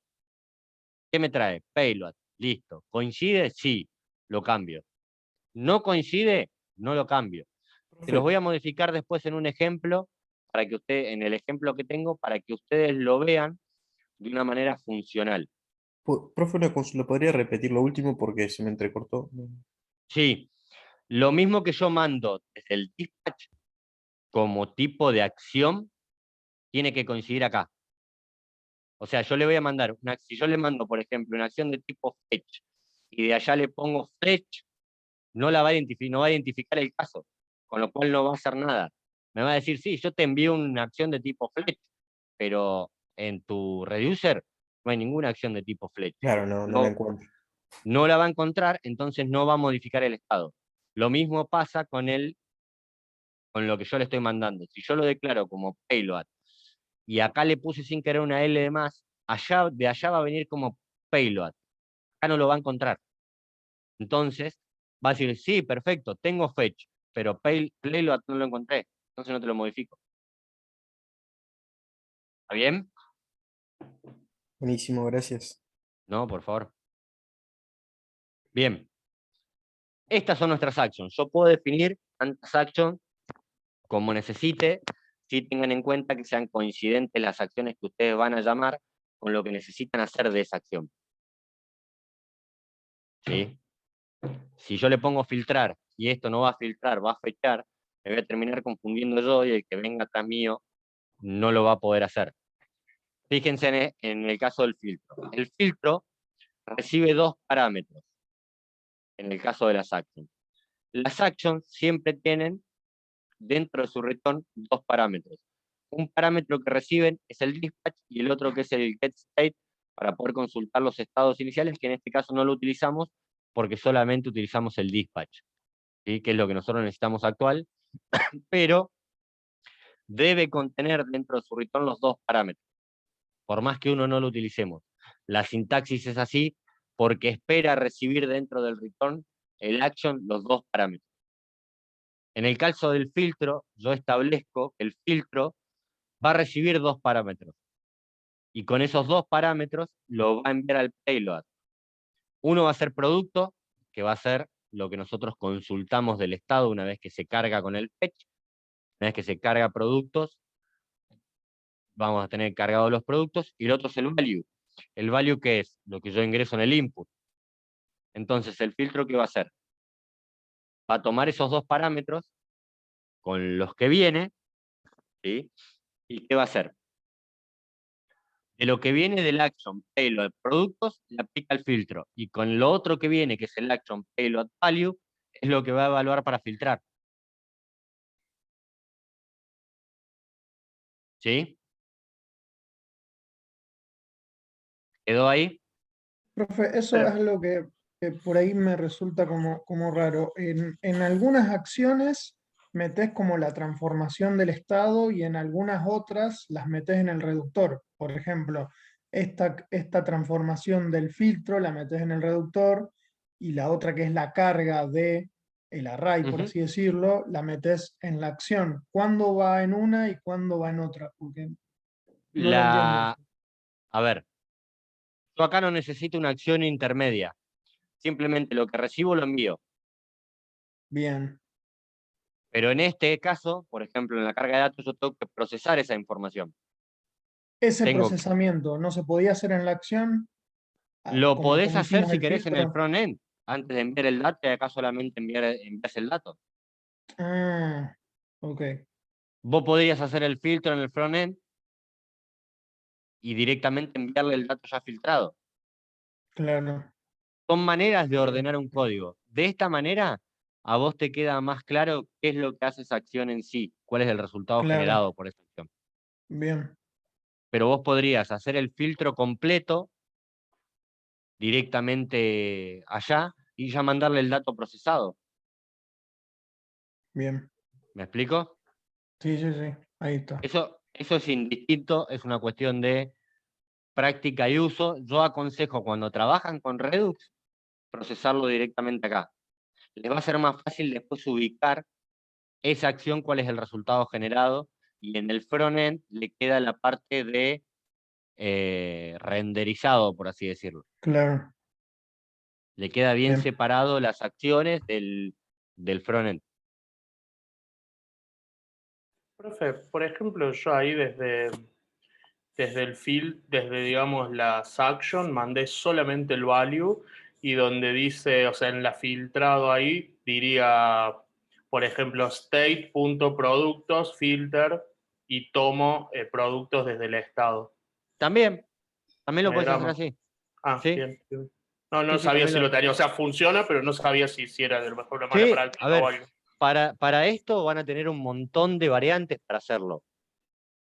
¿Qué me trae? Payload. Listo. ¿Coincide? Sí. Lo cambio. ¿No coincide? No lo cambio. Se los voy a modificar después en un ejemplo, para que en el ejemplo que tengo, para que ustedes lo vean de una manera funcional. Profe, una consulta, ¿podría repetir lo último porque se me entrecortó? Sí. Lo mismo que yo mando desde el dispatch como tipo de acción, tiene que coincidir acá. O sea, yo le voy a mandar, si yo le mando, por ejemplo, una acción de tipo fetch, y de allá le pongo fetch, no va a identificar el caso, con lo cual no va a hacer nada. Me va a decir, sí, yo te envío una acción de tipo fetch, pero en tu reducer no hay ninguna acción de tipo fetch. Claro, no la encuentro. No la va a encontrar, entonces no va a modificar el estado. Lo mismo pasa con lo que yo le estoy mandando. Si yo lo declaro como payload, y acá le puse sin querer una L de más, de allá va a venir como payload. Acá no lo va a encontrar. Entonces, va a decir, sí, perfecto, tengo fetch, pero payload no lo encontré, entonces no te lo modifico. ¿Está bien? Buenísimo, gracias. No, por favor. Bien. Estas son nuestras actions. Yo puedo definir tantas actions como necesite, si tengan en cuenta que sean coincidentes las acciones que ustedes van a llamar con lo que necesitan hacer de esa acción. ¿Sí? Si yo le pongo filtrar y esto no va a filtrar, va a fechar, me voy a terminar confundiendo yo y el que venga atrás mío no lo va a poder hacer. Fíjense en el caso del filtro. El filtro recibe dos parámetros en el caso de las actions. Las actions siempre tienen dentro de su return dos parámetros. Un parámetro que reciben es el dispatch y el otro que es el getState para poder consultar los estados iniciales, que en este caso no lo utilizamos porque solamente utilizamos el dispatch, ¿sí? Que es lo que nosotros necesitamos actual, pero debe contener dentro de su return los dos parámetros, por más que uno no lo utilicemos. La sintaxis es así porque espera recibir dentro del return el action los dos parámetros. En el caso del filtro, yo establezco que el filtro va a recibir dos parámetros. Y con esos dos parámetros lo va a enviar al payload. Uno va a ser producto, que va a ser lo que nosotros consultamos del estado una vez que se carga con el fetch. Una vez que se carga productos, vamos a tener cargados los productos. Y el otro es el value. El value, que es lo que yo ingreso en el input. Entonces, el filtro, ¿qué va a hacer? Va a tomar esos dos parámetros con los que viene, ¿sí? ¿Y qué va a hacer? De lo que viene del action payload productos, le aplica el filtro. Y con lo otro que viene, que es el action payload value, es lo que va a evaluar para filtrar. ¿Sí? ¿Quedó ahí? Profe, eso Pero- es lo que por ahí me resulta como raro. En algunas acciones metes como la transformación del estado y en algunas otras las metes en el reductor. Por ejemplo, esta transformación del filtro la metes en el reductor y la otra que es la carga de el array, por Ujú. así decirlo, la metes en la acción. ¿Cuándo va en una y cuándo va en otra? Porque no lo entiendo. A ver, yo acá no necesito una acción intermedia. Simplemente lo que recibo lo envío. Bien. Pero en este caso, por ejemplo, en la carga de datos, yo tengo que procesar esa información. Ese Tengo, procesamiento no se podía hacer en la acción, lo como, podés como hacer hicimos si el querés en el filtro. front-end, antes de enviar el dato, y acá solamente envías el dato. Ah, ok, Vos podrías hacer el filtro en el front-end y directamente enviarle el dato ya filtrado. claro, Son maneras de bien, ordenar un código. De esta manera, a vos te queda más claro qué es lo que hace esa acción en sí, cuál es el resultado claro, generado por esa acción. bien, Pero vos podrías hacer el filtro completo directamente allá y ya mandarle el dato procesado. bien. ¿Me explico? Sí, sí, sí, ahí está. Eso es indistinto, es una cuestión de práctica y uso. Yo aconsejo cuando trabajan con Redux, procesarlo directamente acá. Les va a ser más fácil después ubicar esa acción, cuál es el resultado generado, y en el frontend le queda la parte de renderizado, por así decirlo. Claro, Le queda bien bien, separado las acciones del frontend. Profe, por ejemplo, yo ahí desde el field, desde digamos las action, mandé solamente el value y donde dice, o sea, en la filtrado ahí diría, por ejemplo, state.productos, filter y tomo productos desde el estado. También lo puedes Era hacer más. así. Ah, Sí, bien, bien. No, no sí, sabía también si lo lo. tenía. O sea, funciona, pero no sabía si era de lo mejor una mala Sí, a práctica o ver, algo. para esto van a tener un montón de variantes para hacerlo.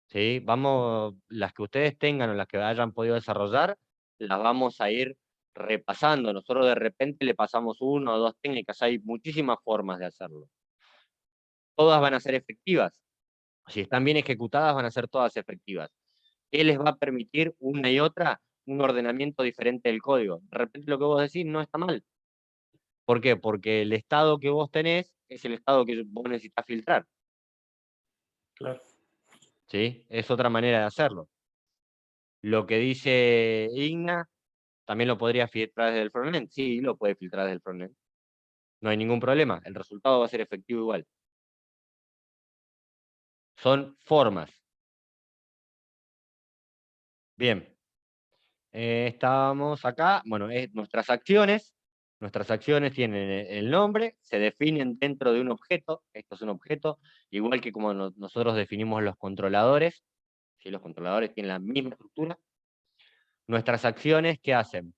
¿Sí? Vamos, las que ustedes tengan o las que hayan podido desarrollar, las vamos a ir repasando. Nosotros de repente le pasamos una o dos técnicas, hay muchísimas formas de hacerlo. Todas van a ser efectivas. Si están bien ejecutadas, van a ser todas efectivas. ¿Qué les va a permitir una y otra? Un ordenamiento diferente del código. De repente lo que vos decís no está mal. ¿Por qué? Porque el estado que vos tenés es el estado que vos necesitas filtrar. Claro. ¿Sí? Es otra manera de hacerlo. Lo que dice Igna, también lo podría filtrar desde el frontend. Sí, lo puede filtrar desde el frontend. No hay ningún problema. El resultado va a ser efectivo igual. Son formas. Bien. Estábamos acá. Bueno, nuestras acciones. Nuestras acciones tienen el nombre, se definen dentro de un objeto. Esto es un objeto, igual que como nosotros definimos los controladores. ¿Sí? Los controladores tienen la misma estructura. Nuestras acciones, ¿qué hacen?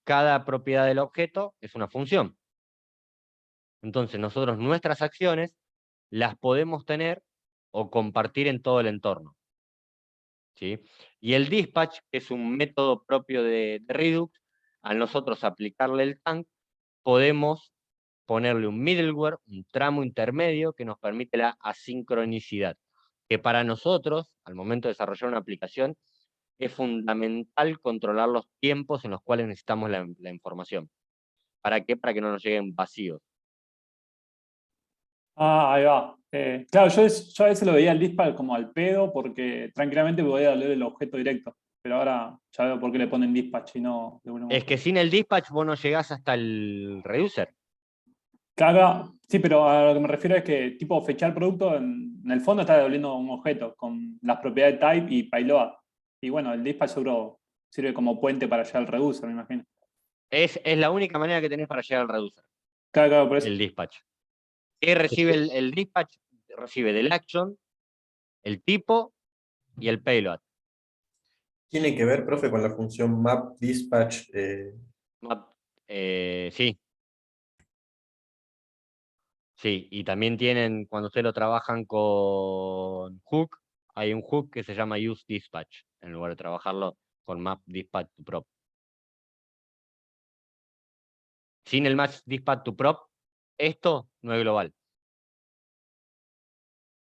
Cada propiedad del objeto es una función. Entonces, nosotros nuestras acciones las podemos tener o compartir en todo el entorno. ¿Sí? Y el dispatch, que es un método propio de Redux, al nosotros aplicarle el tank, podemos ponerle un middleware, un tramo intermedio que nos permite la asincronicidad, que para nosotros, al momento de desarrollar una aplicación, es fundamental controlar los tiempos en los cuales necesitamos la información. ¿Para qué? Para que no nos lleguen vacíos. Ah, ahí va. Claro, yo a veces lo veía el dispatch como al pedo porque tranquilamente podía leer el objeto directo. Pero ahora ya veo por qué le ponen dispatch y no de un Es que objeto. sin el dispatch vos no llegás hasta el reducer. Claro, sí, pero a lo que me refiero es que tipo fechar producto en el fondo está devolviendo un objeto con las propiedades type y payload. Y bueno, el dispatch seguro sirve como puente para llegar al reducer, me imagino. Es la única manera que tenés para llegar al reducer, Claro, claro, por eso. el dispatch. ¿Qué recibe el dispatch? Recibe del action, el tipo y el payload. Tiene que ver, profe, con la función map dispatch. Sí. Sí, y también tienen, cuando ustedes lo trabajan con hook, hay un hook que se llama use dispatch, en lugar de trabajarlo con map dispatch to prop. Sin el match dispatch to prop, esto no es global.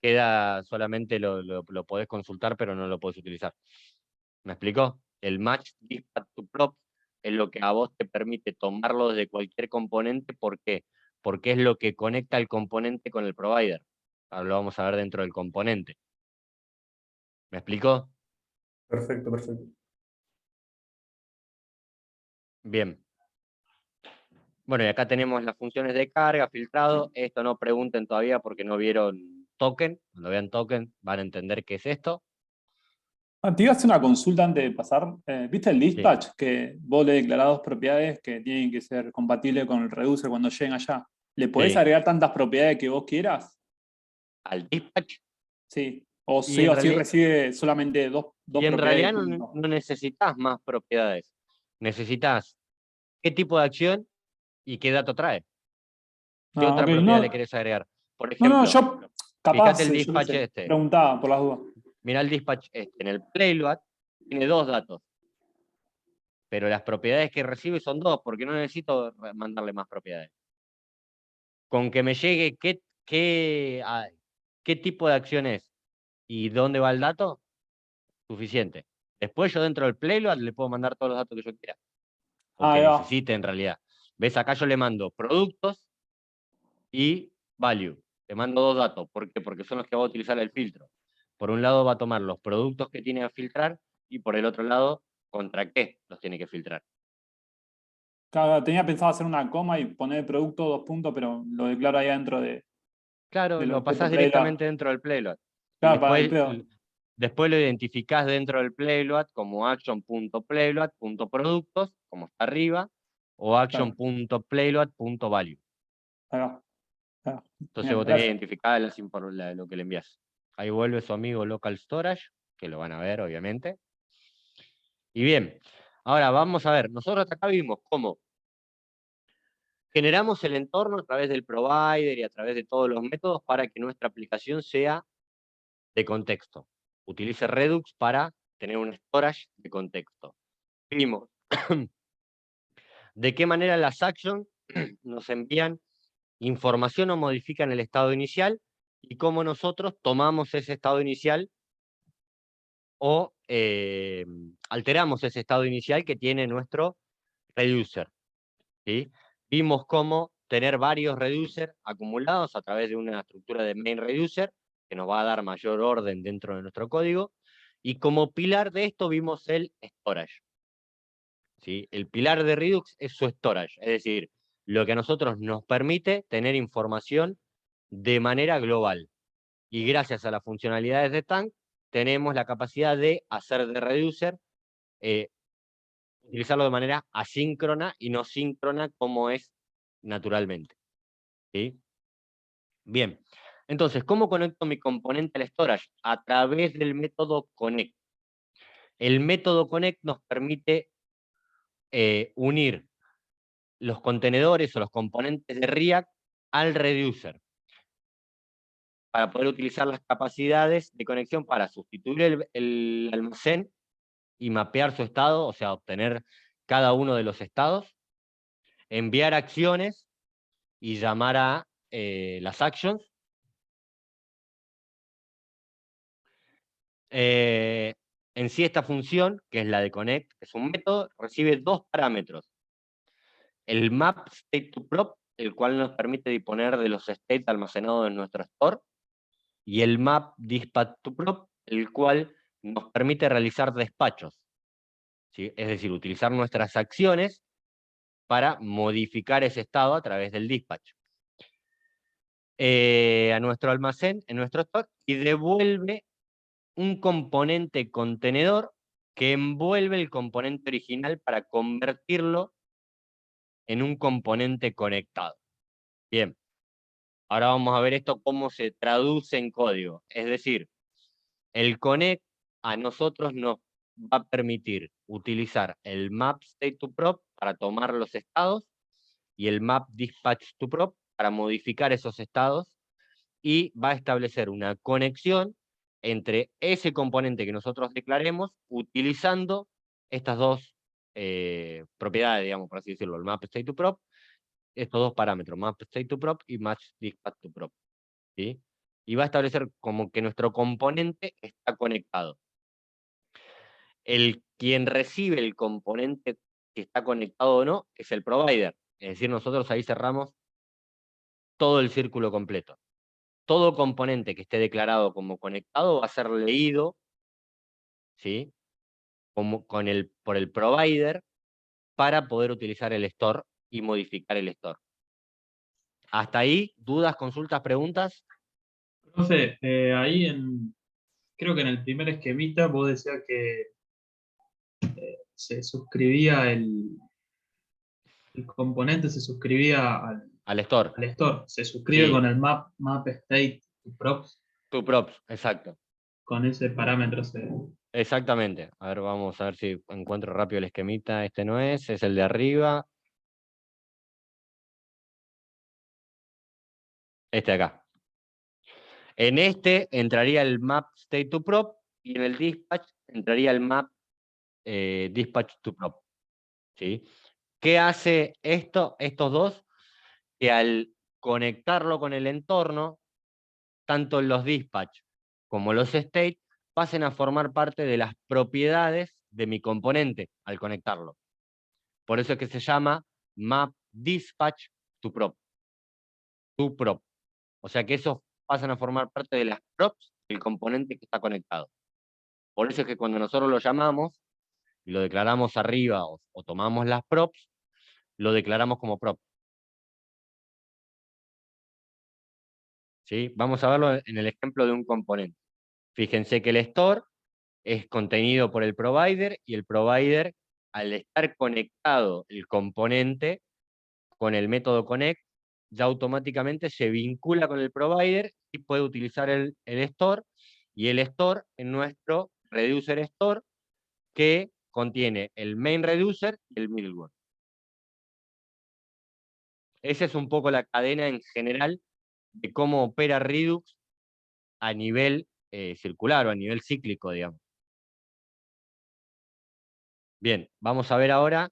Queda solamente lo podés consultar, pero no lo podés utilizar. ¿Me explicó? El match dispatch to prop es lo que a vos te permite tomarlo desde cualquier componente. ¿Por qué? Porque es lo que conecta el componente con el provider. Ahora lo vamos a ver dentro del componente. ¿Me explicó? Perfecto, perfecto. Bien. Bueno, y acá tenemos las funciones de carga, filtrado. Esto no pregunten todavía porque no vieron token. Cuando vean token van a entender qué es esto. Te iba a hacer una consulta antes de pasar. ¿Viste el dispatch? Que vos le declarás dos propiedades que tienen que ser compatibles con el reducer cuando lleguen allá. ¿Le podés Sí. agregar tantas propiedades que vos quieras? ¿Al dispatch? Sí. O Y sí en o sí realidad- recibe solamente dos Y en propiedades. realidad y no, punto. no necesitas más propiedades. Necesitas qué tipo de acción y qué dato trae. ¿Qué Ah, otra ok, propiedad no, le querés agregar? Por no, ejemplo, yo capaz, fíjate el yo qué dispatch sé, este. preguntaba por las dudas. Mirá el dispatch este. En el playload tiene dos datos. Pero las propiedades que recibe son dos, porque no necesito mandarle más propiedades. Con que me llegue qué tipo de acción es y dónde va el dato, suficiente. Después yo dentro del playload le puedo mandar todos los datos que yo quiera. O Ahí que va. necesite en realidad. ¿Ves? Acá yo le mando productos y value. Le mando dos datos. ¿Por qué? Porque son los que va a utilizar el filtro. Por un lado va a tomar los productos que tiene que filtrar y por el otro lado, contra qué los tiene que filtrar. Claro, tenía pensado hacer una coma y poner producto, dos puntos, pero lo declaro ahí adentro de Claro, del lo objeto pasás playload. directamente dentro del playload. Y Claro, para el pedo. después lo identificás dentro del playload como action.playload.productos, como está arriba, o action.playload.value. Ahí va. Entonces Bien, vos tenés gracias. identificada lo que le envías. Ahí vuelve su amigo local storage, que lo van a ver obviamente. Y bien, ahora vamos a ver, nosotros acá vimos cómo generamos el entorno a través del provider y a través de todos los métodos para que nuestra aplicación sea de contexto. Utilice Redux para tener un storage de contexto. Vimos de qué manera las actions nos envían información o modifican el estado inicial y cómo nosotros tomamos ese estado inicial o alteramos ese estado inicial que tiene nuestro reducer. ¿Sí? Vimos cómo tener varios reducers acumulados a través de una estructura de main reducer que nos va a dar mayor orden dentro de nuestro código. Y como pilar de esto vimos el storage. ¿Sí? El pilar de Redux es su storage, es decir, lo que a nosotros nos permite tener información de manera global. Y gracias a las funcionalidades de Tank, tenemos la capacidad de hacer de reducer, utilizarlo de manera asíncrona y no síncrona como es naturalmente. ¿Sí? Bien, entonces, ¿cómo conecto mi componente al storage? A través del método connect. El método connect nos permite unir los contenedores o los componentes de React al reducer para poder utilizar las capacidades de conexión para sustituir el almacén y mapear su estado, o sea, obtener cada uno de los estados, enviar acciones y llamar a las actions. En sí esta función, que es la de connect, es un método, recibe dos parámetros. El map state to prop, el cual nos permite disponer de los states almacenados en nuestro store, y el map dispatch to prop, el cual nos permite realizar despachos. ¿Sí? Es decir, utilizar nuestras acciones para modificar ese estado a través del dispatch. A nuestro almacén, en nuestro store, y devuelve un componente contenedor que envuelve el componente original para convertirlo en un componente conectado. Bien, ahora vamos a ver esto cómo se traduce en código. Es decir, el connect a nosotros nos va a permitir utilizar el map state to prop para tomar los estados y el map dispatch to prop para modificar esos estados y va a establecer una conexión entre ese componente que nosotros declaremos utilizando estas dos propiedades, digamos, por así decirlo, el map state to prop estos dos parámetros, map state to prop y match dispatch to prop, ¿sí? Y va a establecer como que nuestro componente está conectado. Quien recibe el componente que está conectado o no es el provider. Es decir, nosotros ahí cerramos todo el círculo completo. Todo componente que esté declarado como conectado va a ser leído, ¿sí? Por el provider para poder utilizar el store y modificar el store. ¿Hasta ahí? ¿Dudas, consultas, preguntas? Profe, ahí creo que en el primer esquemita vos decías que se suscribía el componente, se suscribía al store. Al store. Se suscribe Sí. con el map state to props. To props, exacto. Con ese parámetro Exactamente. A ver, vamos a ver si encuentro rápido el esquemita. Este no es el de arriba. Este de acá. En este entraría el map state to prop y en el dispatch entraría el map dispatch to prop. ¿Sí? ¿Qué hace estos dos? Que al conectarlo con el entorno, tanto los dispatch como los state pasen a formar parte de las propiedades de mi componente al conectarlo. Por eso es que se llama map dispatch to prop. To prop. O sea que esos pasan a formar parte de las props del componente que está conectado. Por eso es que cuando nosotros lo llamamos y lo declaramos arriba o tomamos las props, lo declaramos como prop. ¿Sí? Vamos a verlo en el ejemplo de un componente. Fíjense que el store es contenido por el provider y el provider, al estar conectado el componente con el método connect, ya automáticamente se vincula con el provider y puede utilizar el store, y el store en nuestro reducer store, que contiene el main reducer y el middleware. Esa es un poco la cadena en general de cómo opera Redux a nivel circular o a nivel cíclico, digamos. Bien, vamos a ver ahora,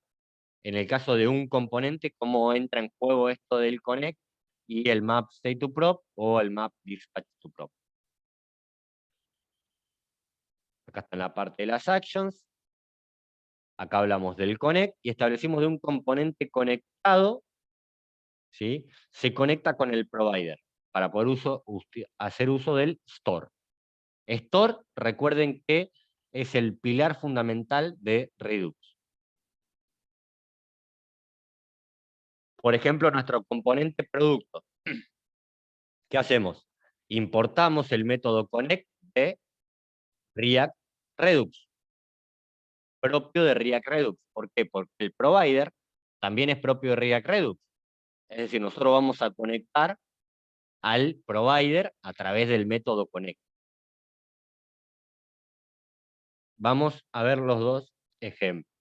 en el caso de un componente, cómo entra en juego esto del connect y el map state to prop o el map dispatch to prop. Acá está en la parte de las actions. Acá hablamos del connect y establecimos de un componente conectado, ¿sí? Se conecta con el provider para poder hacer uso del store. Store, recuerden que es el pilar fundamental de Redux. Por ejemplo, nuestro componente producto. ¿Qué hacemos? Importamos el método connect de React Redux, propio de React Redux. ¿Por qué? Porque el provider también es propio de React Redux. Es decir, nosotros vamos a conectar al provider a través del método connect. Vamos a ver los dos ejemplos.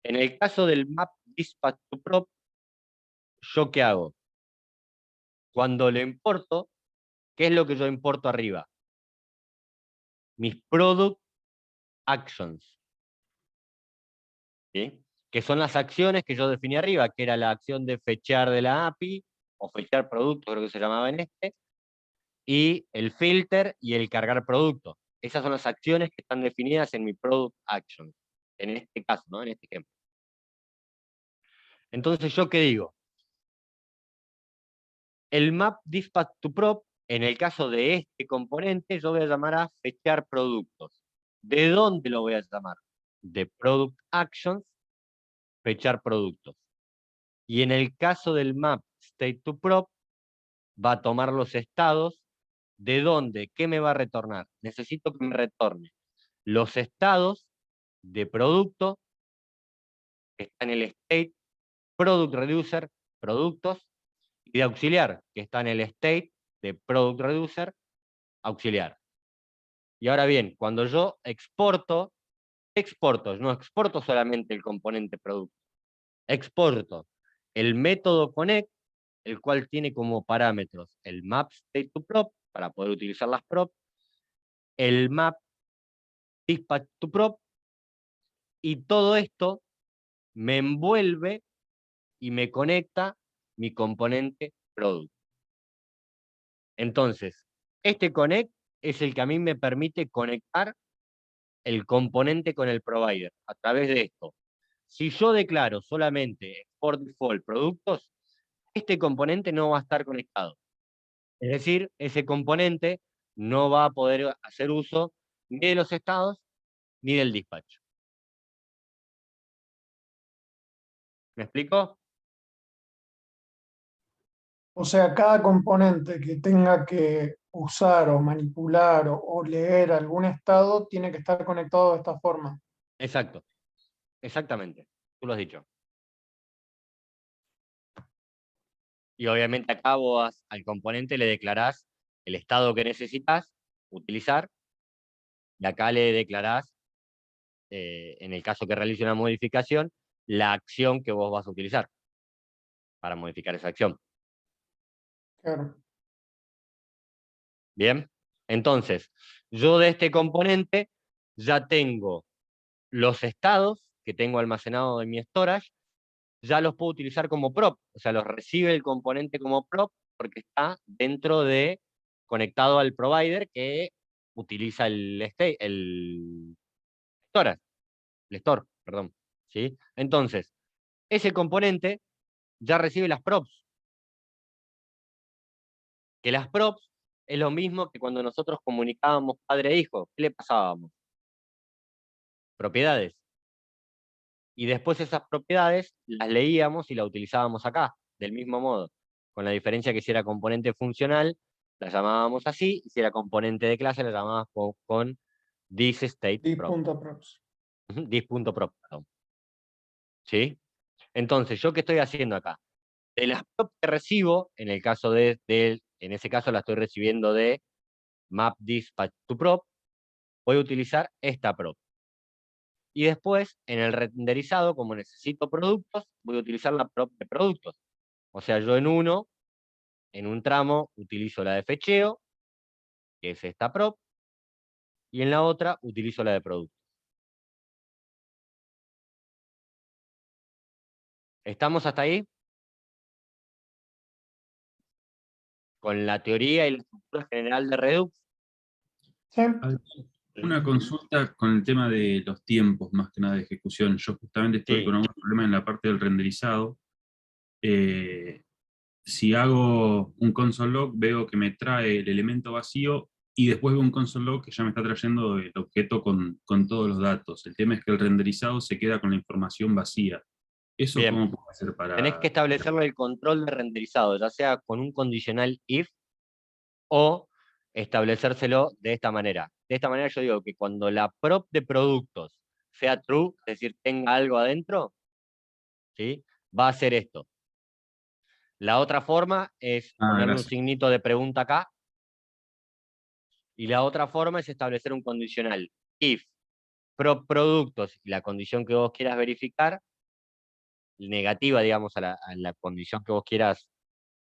En el caso del map dispatch to prop, ¿yo qué hago? Cuando lo importo, ¿qué es lo que yo importo arriba? Mis product actions, ¿sí? Que son las acciones que yo definí arriba, que era la acción de fetchear de la API, o fetchear producto, creo que se llamaba en este, y el filter y el cargar producto. Esas son las acciones que están definidas en mi product actions, en este caso, ¿no? En este ejemplo. Entonces, ¿yo qué digo? El map dispatch to prop, en el caso de este componente, yo voy a llamar a fetchear productos. ¿De dónde lo voy a llamar? De product actions, fetchar productos. Y en el caso del map state to prop, va a tomar los estados. ¿De dónde? ¿Qué me va a retornar? Necesito que me retorne los estados de producto, que está en el state, product reducer, productos, y de auxiliar, que está en el state de product reducer, auxiliar. Y ahora bien, cuando yo exporto, no exporto solamente el componente producto, exporto el método connect, el cual tiene como parámetros el map state to prop, para poder utilizar las prop, el map dispatch to prop, y todo esto me envuelve y me conecta mi componente product. Entonces, este connect es el que a mí me permite conectar el componente con el provider a través de esto. Si yo declaro solamente por default productos, este componente no va a estar conectado. Es decir, ese componente no va a poder hacer uso ni de los estados ni del dispatch. ¿Me explico? O sea, cada componente que tenga que usar o manipular o leer algún estado tiene que estar conectado de esta forma. Exacto. Exactamente. Tú lo has dicho. Y obviamente acá vos al componente le declarás el estado que necesitas utilizar, y acá le declarás, en el caso que realice una modificación, la acción que vos vas a utilizar para modificar esa acción. Claro. Bien, entonces, yo de este componente ya tengo los estados que tengo almacenados en mi storage, ya los puedo utilizar como prop, o sea, los recibe el componente como prop porque está dentro de, conectado al provider que utiliza el storage, el store, perdón, ¿sí? Entonces, ese componente ya recibe las props, que las props es lo mismo que cuando nosotros comunicábamos padre e hijo. ¿Qué le pasábamos? Propiedades. Y después esas propiedades las leíamos y las utilizábamos acá, del mismo modo, con la diferencia que si era componente funcional, la llamábamos así, y si era componente de clase, la llamábamos con thisStateProp. Dis.props. Dis.prop, perdón. ¿Sí? Entonces, ¿yo qué estoy haciendo acá? De las props que recibo, en el caso en ese caso la estoy recibiendo de mapDispatchToProp, voy a utilizar esta prop. Y después, en el renderizado, como necesito productos, voy a utilizar la prop de productos. O sea, yo en un tramo, utilizo la de fecheo, que es esta prop, y en la otra utilizo la de productos. ¿Estamos hasta ahí? Con la teoría y la estructura general de Redux. Una consulta con el tema de los tiempos, más que nada de ejecución. Yo justamente estoy Sí. con algún problema en la parte del renderizado. Si hago un console log, veo que me trae el elemento vacío y después veo un console log que ya me está trayendo el objeto con todos los datos. El tema es que el renderizado se queda con la información vacía. ¿Eso Bien. cómo puedo hacer para...? Tenés que establecerle el control de renderizado, ya sea con un condicional if o establecérselo de esta manera. De esta manera yo digo que cuando la prop de productos sea true, es decir, tenga algo adentro, ¿sí? Va a hacer esto. La otra forma es ponerle un gracias. signito de pregunta acá, y la otra forma es establecer un condicional if prop productos y la condición que vos quieras verificar, negativa, digamos, a la condición que vos quieras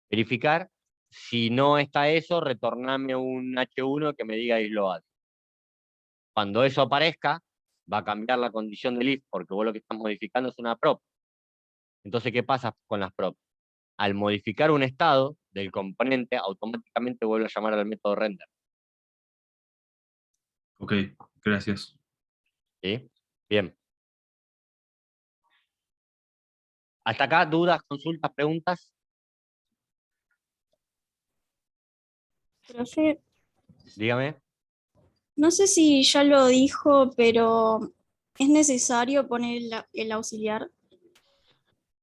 verificar. Si no está eso, retorname un H1 que me diga isload. Cuando eso aparezca, va a cambiar la condición del if, porque vos lo que estás modificando es una prop. Entonces, ¿qué pasa con las props? Al modificar un estado del componente, automáticamente vuelve a llamar al método render. Ok, gracias. ¿Sí? Bien. ¿Hasta acá dudas, consultas, preguntas? Profe, Dígame. no sé si ya lo dijo, pero ¿es necesario poner el auxiliar?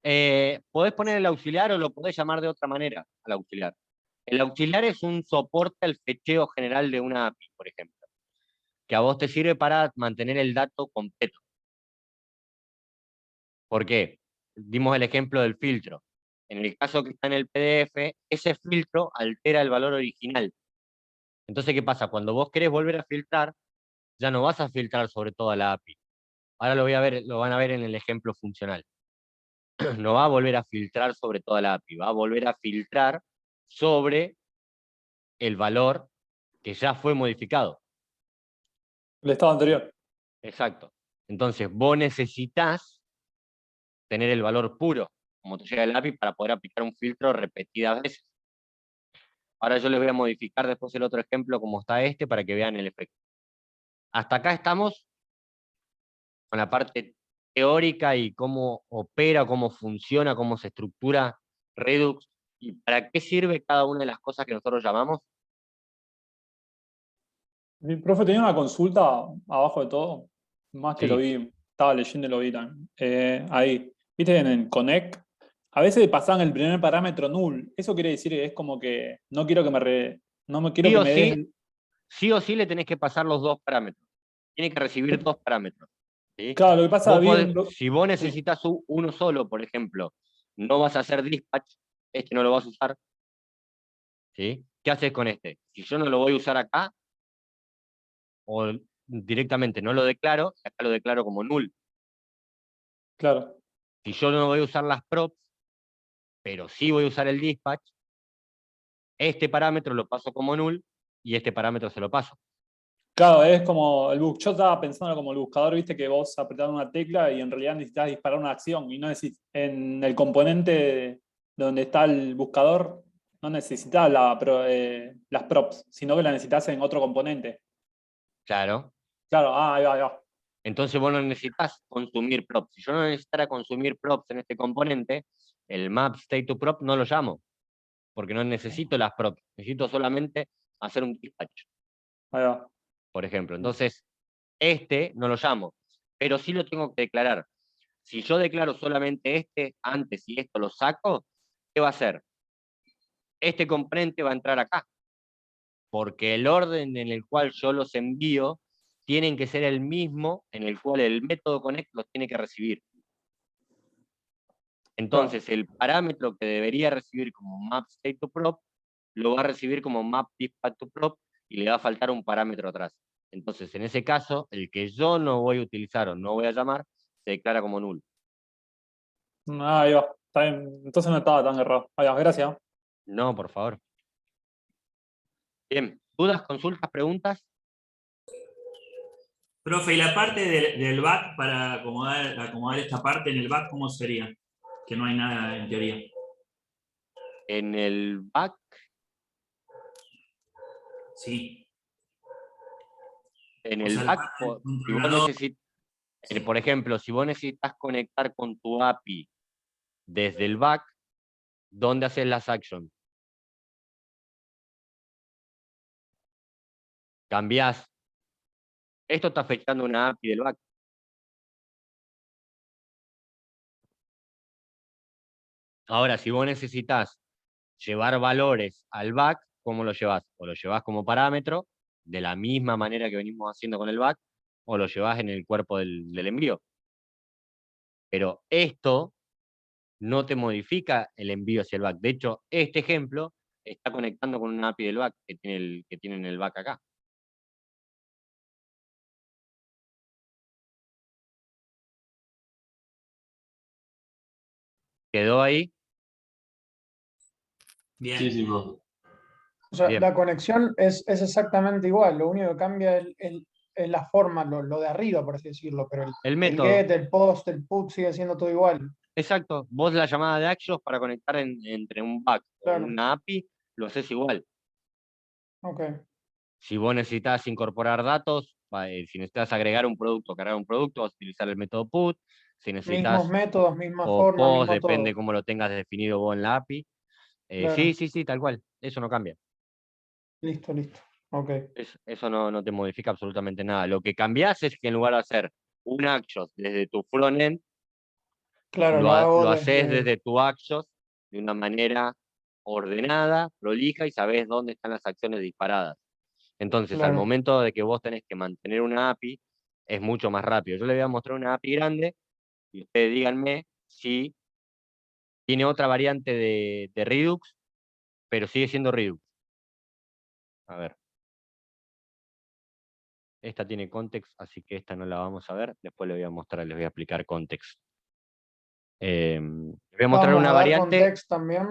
Podés poner el auxiliar o lo podés llamar de otra manera al auxiliar. El auxiliar es un soporte al fecheo general de una API, por ejemplo, que a vos te sirve para mantener el dato completo. ¿Por qué? Dimos el ejemplo del filtro. En el caso que está en el PDF, ese filtro altera el valor original. Entonces, ¿qué pasa? Cuando vos querés volver a filtrar, ya no vas a filtrar sobre toda la API. Ahora lo van a ver en el ejemplo funcional. No va a volver a filtrar sobre toda la API, va a volver a filtrar sobre el valor que ya fue modificado. El estado anterior. Exacto. Entonces, vos necesitas tener el valor puro. como te llega el API para poder aplicar un filtro repetidas veces. Ahora yo les voy a modificar después el otro ejemplo como está este para que vean el efecto. Hasta acá estamos con la parte teórica y cómo opera, cómo funciona, cómo se estructura Redux y para qué sirve cada una de las cosas que nosotros llamamos. Mi profe tenía una consulta abajo de todo, más que Sí. lo vi, estaba leyendo y lo vi también. Ahí, viste, en el connect, a veces pasaban el primer parámetro null. Eso quiere decir que es como que no quiero que no me quiero Sí que o me sí, des. sí o sí le tenés que pasar los dos parámetros. Tiene que recibir dos parámetros. ¿Sí? Claro, lo que pasa, Vos vi si vos necesitas uno solo, por ejemplo, no vas a hacer dispatch, este no lo vas a usar. ¿Sí? ¿Qué haces con este? Si yo no lo voy a usar acá, o directamente no lo declaro, acá lo declaro como null. Claro. Si yo no voy a usar las props, pero sí voy a usar el dispatch, este parámetro lo paso como null y este parámetro se lo paso. Claro, es como yo estaba pensando como el buscador, viste que vos apretás una tecla y en realidad necesitas disparar una acción y no necesitas, en el componente donde está el buscador no necesitas las props, sino que las necesitas en otro componente. Claro. Claro, ahí va, ahí va. Entonces vos no necesitas consumir props. Si yo no necesitara consumir props en este componente, el map state to prop no lo llamo, porque no necesito las props, necesito solamente hacer un dispatch. Ahí va. Por ejemplo, entonces este no lo llamo, pero sí lo tengo que declarar. Si yo declaro solamente este antes y esto lo saco, ¿qué va a hacer? Este componente va a entrar acá, porque el orden en el cual yo los envío tienen que ser el mismo en el cual el método connect los tiene que recibir. Entonces, el parámetro que debería recibir como map state to prop, lo va a recibir como map dispatch to prop y le va a faltar un parámetro atrás. Entonces, en ese caso, el que yo no voy a utilizar o no voy a llamar, se declara como null. Ahí va. Está bien. Entonces no estaba tan errado. Ahí va, gracias. No, por favor. Bien, ¿dudas, consultas, preguntas? Profe, ¿y la parte del back para acomodar esta parte en el back, cómo sería? Que no hay nada en teoría. En el back. Sí. En O el sea, back, el si vos controlador. por ejemplo, si vos necesitas conectar con tu API desde el back, ¿dónde haces las actions? Cambiás. Esto está afectando una API del back. Ahora, si vos necesitas llevar valores al back, ¿cómo lo llevas? O lo llevas como parámetro, de la misma manera que venimos haciendo con el back, o lo llevas en el cuerpo del envío. Pero esto no te modifica el envío hacia el back. De hecho, este ejemplo está conectando con una API del back que tiene en el back acá. ¿Quedó ahí? Bien. Sí, sí, profe. O sea, Bien. la conexión es exactamente igual, lo único que cambia es la forma, lo de arriba, por así decirlo, pero El el método. get, el post, el put sigue siendo todo igual. Exacto. Vos la llamada de actions para conectar entre un back Claro. o una API, lo haces igual. Ok. Si vos necesitas incorporar datos, si necesitas agregar un producto, cargar un producto, vas a utilizar el método put. Si necesitas Mismos métodos, misma o forma, post, mismo depende todo. cómo lo tengas definido vos en la API. Claro. Sí, tal cual. Eso no cambia. Listo, listo. Ok. Eso no te modifica absolutamente nada. Lo que cambias es que en lugar de hacer un actions desde tu frontend, Claro, lo hago lo haces desde. desde tu actions de una manera ordenada, prolija y sabés dónde están las acciones disparadas. Entonces, al Claro. momento de que vos tenés que mantener una API, es mucho más rápido. Yo le voy a mostrar una API grande y ustedes díganme si tiene otra variante de Redux, pero sigue siendo Redux. A ver. Esta tiene context, así que esta no la vamos a ver. Después les voy a mostrar, les voy a explicar context. Les voy a mostrar Vamos una a dar variante. context también.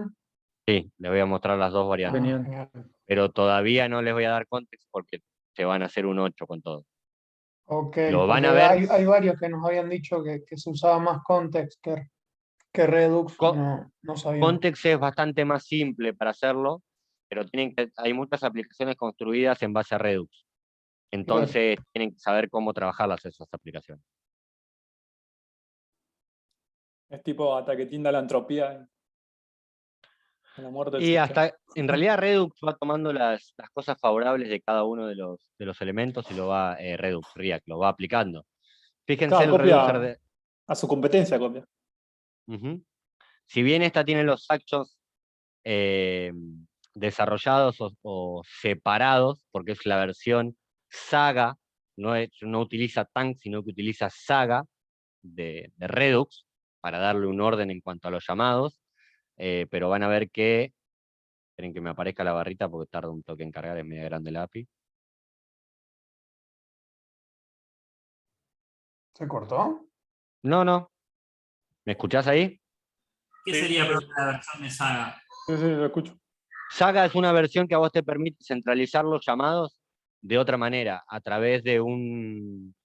Sí, les voy a mostrar las dos variantes. Genial. Pero todavía no les voy a dar context porque se van a hacer un 8 con todo. Ok, Lo van porque a ver. hay varios que nos habían dicho que se usaba más context que que Redux Co- no sabía. Context es bastante más simple para hacerlo, pero hay muchas aplicaciones construidas en base a Redux. Entonces tienen que saber cómo trabajarlas esas aplicaciones. Es tipo hasta que tienda la entropía en la muerte del Y sistema. hasta, en realidad Redux va tomando las cosas favorables de cada uno de los elementos y lo va, React, lo va aplicando. Fíjense Claro, el reducer copia de... a su competencia, copia. Ujú. Si bien esta tiene los actions desarrollados o separados, porque es la versión Saga, no utiliza Tank, sino que utiliza Saga de Redux para darle un orden en cuanto a los llamados, pero van a ver que, esperen que me aparezca la barrita porque tarda un toque en cargar, es media grande la API. ¿Se cortó? No. ¿Me escuchás ahí? ¿Qué sería pero la versión de Saga? Sí, lo escucho. Saga es una versión que a vos te permite centralizar los llamados de otra manera, a través de un...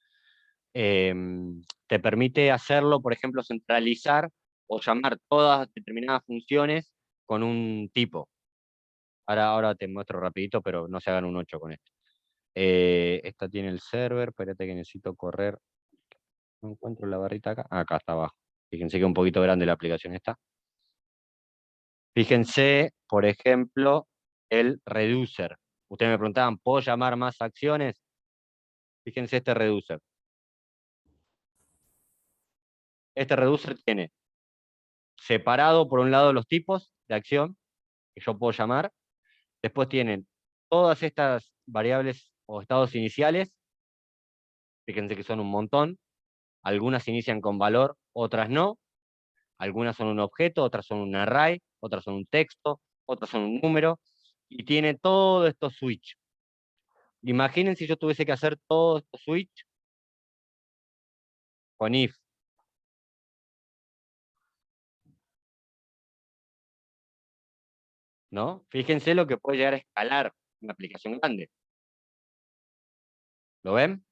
te permite hacerlo, por ejemplo, centralizar o llamar todas determinadas funciones con un tipo. Ahora te muestro rapidito, pero no se hagan un 8 con esto. Esta tiene el server, espérate que necesito correr. No encuentro la barrita acá. Acá está abajo. Fíjense que es un poquito grande la aplicación esta. Fíjense, por ejemplo, el reducer. Ustedes me preguntaban, ¿puedo llamar más acciones? Fíjense este reducer. Este reducer tiene separado por un lado los tipos de acción que yo puedo llamar. Después tienen todas estas variables o estados iniciales. Fíjense que son un montón. Algunas inician con valor, otras no. Algunas son un objeto, otras son un array, otras son un texto, otras son un número. Y tiene todos estos switch. Imaginen si yo tuviese que hacer todos estos switch con if. ¿No? Fíjense lo que puede llegar a escalar una aplicación grande. ¿Lo ven?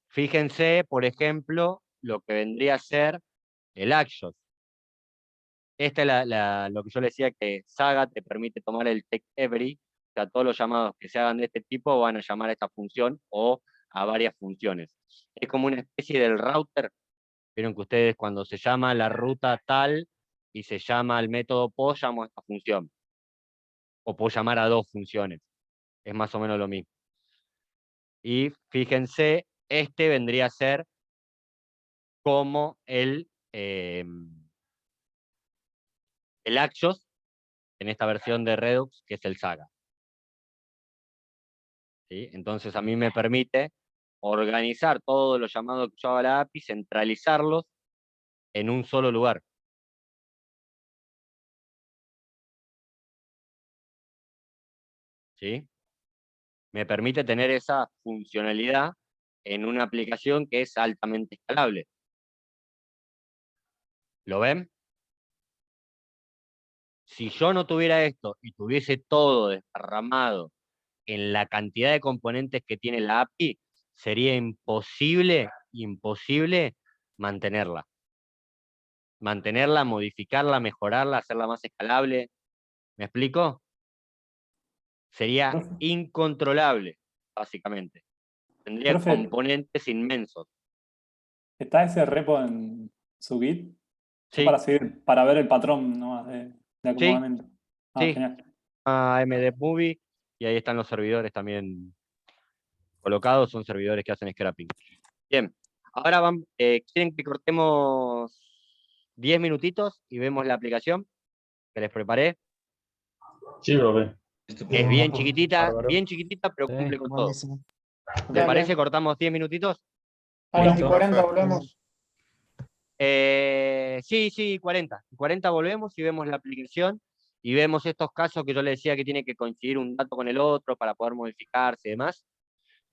Fíjense, por ejemplo, lo que vendría a ser el action. Esta es lo que yo le decía, que Saga te permite tomar el take every, o sea, todos los llamados que se hagan de este tipo van a llamar a esta función o a varias funciones. Es como una especie del router. Vieron que ustedes cuando se llama la ruta tal y se llama al método POS, llamo a esta función. O puedo llamar a dos funciones. Es más o menos lo mismo. Y fíjense, este vendría a ser como el Axios en esta versión de Redux, que es el Saga. ¿Sí? Entonces a mí me permite organizar todos los llamados que yo hago a la API, centralizarlos en un solo lugar. ¿Sí? Me permite tener esa funcionalidad en una aplicación que es altamente escalable. ¿Lo ven? Si yo no tuviera esto y tuviese todo desparramado en la cantidad de componentes que tiene la API, sería imposible mantenerla. Mantenerla, modificarla, mejorarla, hacerla más escalable. ¿Me explico? Sería incontrolable, básicamente. Tendría Profe, componentes inmensos. ¿está ese repo en su Git? Yo Sí. para seguir, para ver el patrón nomás de acomodamiento. Sí. Genial. AMD Movie, y ahí están los servidores también colocados, son servidores que hacen scrapping. Bien, ahora ¿quieren que cortemos 10 minutitos y vemos la aplicación que les preparé? Sí, profe. Es bien chiquitita, pero cumple con todo. Buenísimo. ¿Les Dale. parece? ¿Cortamos 10 minutitos? A las y Listo. 40 Perfecto. volvemos. Sí, 40. 40 volvemos y vemos la aplicación y vemos estos casos que yo les decía que tiene que coincidir un dato con el otro para poder modificarse y demás.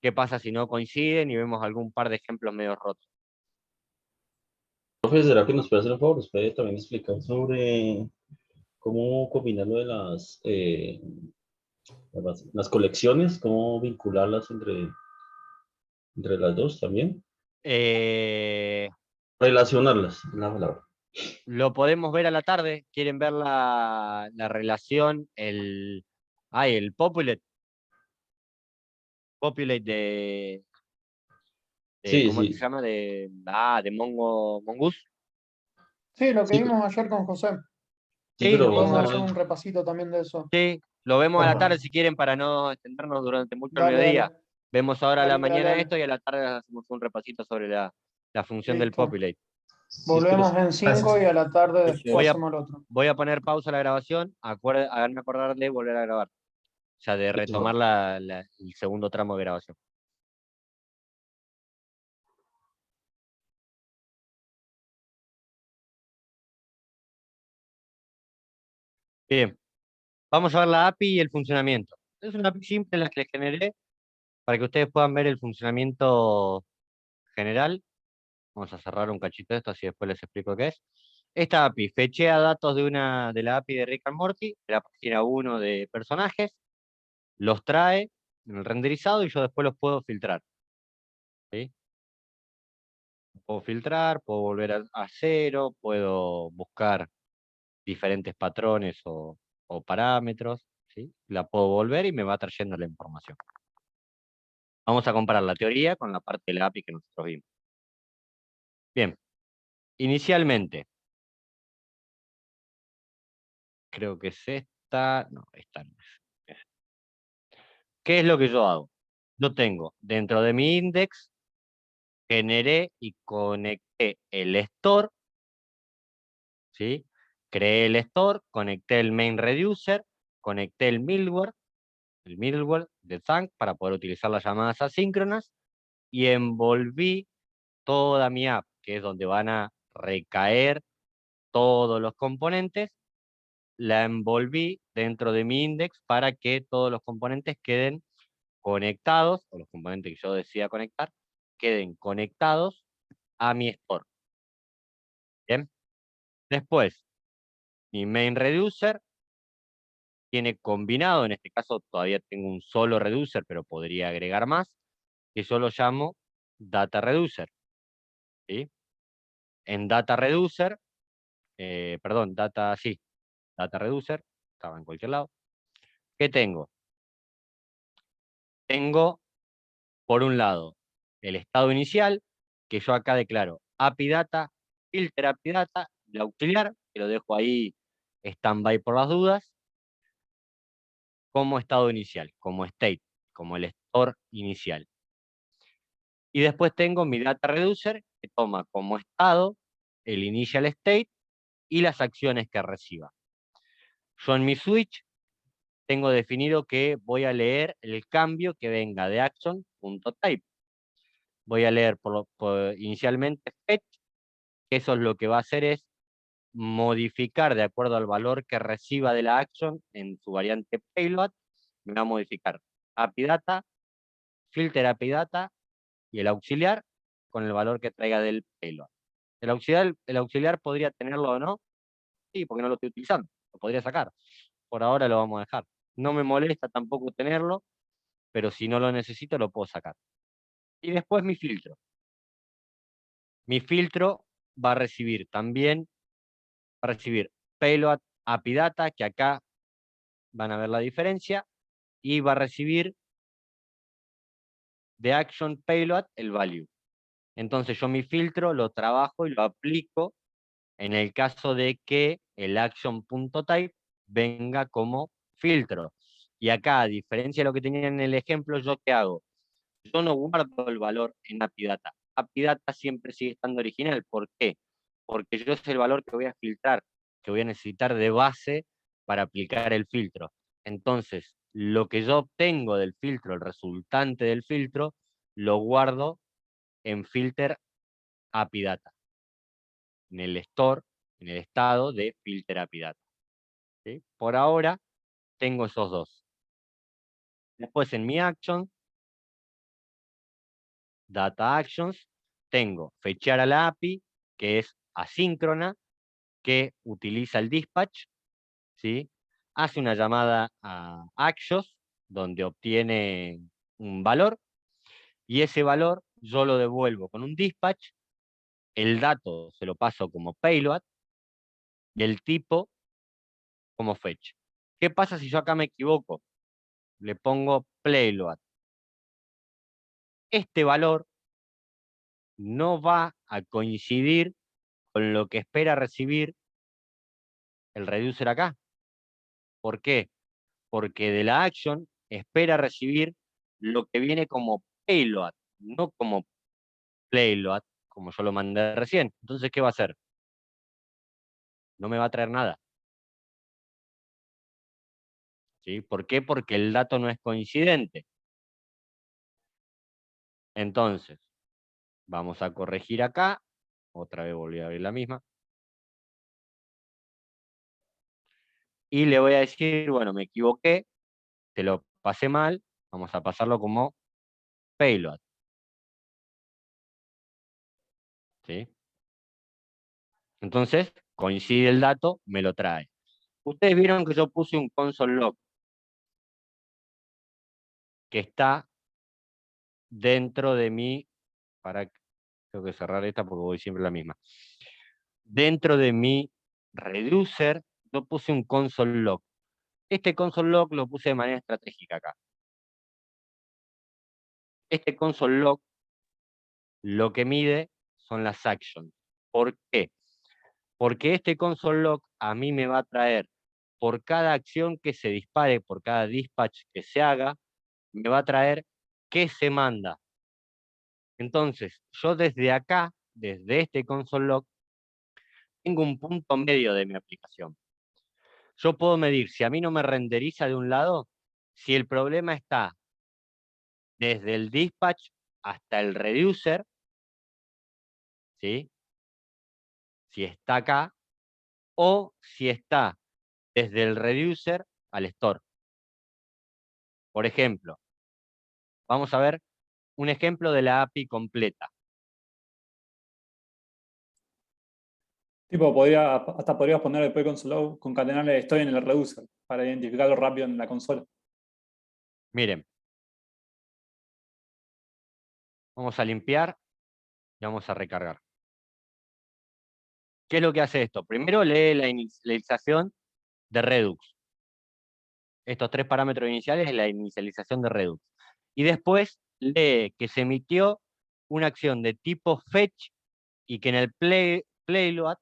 ¿Qué pasa si no coinciden? Y vemos algún par de ejemplos medio rotos. Profe, ¿será que nos puede hacer un favor? ¿Nos puede también explicar sobre cómo combinar lo de las colecciones? ¿Cómo vincularlas entre las dos también? Relacionarlas, la palabra. Lo podemos ver a la tarde. ¿Quieren ver la relación? El populate. Populate Sí, ¿cómo se sí. llama? De Mongoose. Sí, lo que Sí, vimos ayer con José. sí, Sí, pero lo Podemos vamos hacer a un repasito también de eso. Sí, lo vemos a la ver. tarde si quieren para no extendernos durante mucho el Dale, mediodía. dale. Vemos ahora a la Dale, dale, mañana dale. esto y a la tarde hacemos un repasito sobre la función del Listo. populate. Sí, pero Volvemos en 5 y a la tarde después Voy a, hacemos el otro. voy a poner pausa a la grabación. Háganme acordar de volver a grabar. O sea, de listo. retomar el segundo tramo de grabación. Bien, vamos a ver la API y el funcionamiento. Es una API simple la que les generé para que ustedes puedan ver el funcionamiento general. Vamos a cerrar un cachito de esto, así después les explico qué es. Esta API fechea datos de la API de Rick and Morty, de la página 1 de personajes, los trae en el renderizado y yo después los puedo filtrar. ¿Sí? Puedo filtrar, puedo volver a cero, puedo buscar diferentes patrones o parámetros. ¿Sí? La puedo volver y me va trayendo la información. Vamos a comparar la teoría con la parte de la API que nosotros vimos. Bien, inicialmente, creo que es esta, no, esta no es. ¿Qué es lo que yo hago? Yo tengo dentro de mi index, generé y conecté el store, ¿sí? Creé el store, conecté el main reducer, conecté el middleware de Thunk para poder utilizar las llamadas asíncronas y envolví toda mi app, que es donde van a recaer todos los componentes, la envolví dentro de mi index para que todos los componentes queden conectados, o los componentes que yo decida conectar, queden conectados a mi store. Bien. Después, mi main reducer tiene combinado, en este caso todavía tengo un solo reducer, pero podría agregar más, que yo lo llamo data reducer. ¿Sí? En data reducer, data reducer, estaba en cualquier lado. ¿Qué tengo? Tengo, por un lado, el estado inicial, que yo acá declaro API data, filter API data, el auxiliar, que lo dejo ahí stand-by por las dudas, como estado inicial, como state, como el store inicial. Y después tengo mi data reducer, que toma como estado el initial state y las acciones que reciba. Yo en mi switch tengo definido que voy a leer el cambio que venga de action.type. Voy a leer inicialmente fetch, que eso es lo que va a hacer es modificar de acuerdo al valor que reciba de la action en su variante payload, me va a modificar API data, filter API data y el auxiliar con el valor que traiga del payload. El auxiliar podría tenerlo o no, sí, porque no lo estoy utilizando, lo podría sacar. Por ahora lo vamos a dejar. No me molesta tampoco tenerlo, pero si no lo necesito lo puedo sacar. Y después mi filtro. Mi filtro va a recibir también, payload API data, que acá van a ver la diferencia, y va a recibir de action payload el value. Entonces yo mi filtro lo trabajo y lo aplico en el caso de que el action.type venga como filtro. Y acá, a diferencia de lo que tenía en el ejemplo, ¿yo qué hago? Yo no guardo el valor en API data. API data siempre sigue estando original. ¿Por qué? Porque yo es el valor que voy a filtrar, que voy a necesitar de base para aplicar el filtro. Entonces, lo que yo obtengo del filtro, el resultante del filtro, lo guardo en filter API data, en el store, en el estado de filter API data. ¿Sí? Por ahora, tengo esos dos. Después en mi action, data actions, tengo fechar a la API, que es asíncrona, que utiliza el dispatch, ¿sí? Hace una llamada a Axios, donde obtiene un valor, y ese valor yo lo devuelvo con un dispatch el dato se lo paso como payload y el tipo como fetch. ¿Qué pasa si yo acá me equivoco? Le pongo payload. Este valor no va a coincidir con lo que espera recibir el reducer acá. ¿Por qué? Porque de la action espera recibir lo que viene como payload, no como playload, como yo lo mandé recién. Entonces, ¿qué va a hacer? No me va a traer nada. ¿Sí? ¿Por qué? Porque el dato no es coincidente. Entonces, vamos a corregir acá. Otra vez volví a abrir la misma. Y le voy a decir, bueno, me equivoqué, te lo pasé mal, vamos a pasarlo como payload. ¿Sí? Entonces, coincide el dato, me lo trae. Ustedes vieron que yo puse un console log que está dentro de mi, tengo que cerrar esta porque voy siempre la misma. Dentro de mi reducer, yo puse un console log. Este console log lo puse de manera estratégica acá. Este console log lo que mide son las actions. ¿Por qué? Porque este console log a mí me va a traer, por cada acción que se dispare, por cada dispatch que se haga, me va a traer qué se manda. Entonces, yo desde acá, desde este console log, tengo un punto medio de mi aplicación. Yo puedo medir, si a mí no me renderiza de un lado, si el problema está desde el dispatch hasta el reducer, ¿sí? Si está acá, o si está desde el reducer al store. Por ejemplo, vamos a ver un ejemplo de la API completa. Tipo, hasta podrías poner después console concatenarle estoy en el reducer para identificarlo rápido en la consola. Miren. Vamos a limpiar y vamos a recargar. ¿Qué es lo que hace esto? Primero lee la inicialización de Redux. Estos 3 parámetros iniciales es la inicialización de Redux. Y después lee que se emitió una acción de tipo fetch y que en el payload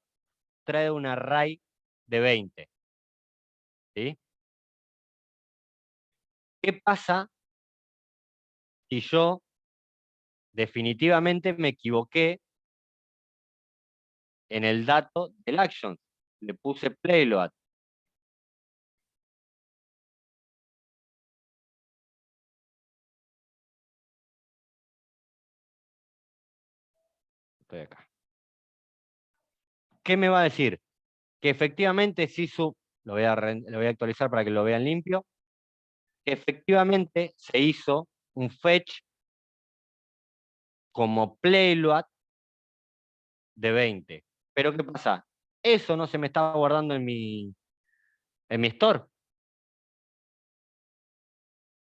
trae un array de 20. ¿Sí? ¿Qué pasa si yo definitivamente me equivoqué en el dato del action? Le puse payload. Estoy acá. ¿Qué me va a decir? Que efectivamente sí lo voy a actualizar para que lo vean limpio, que efectivamente se hizo un fetch como payload de 20. Pero ¿qué pasa? Eso no se me estaba guardando en mi store.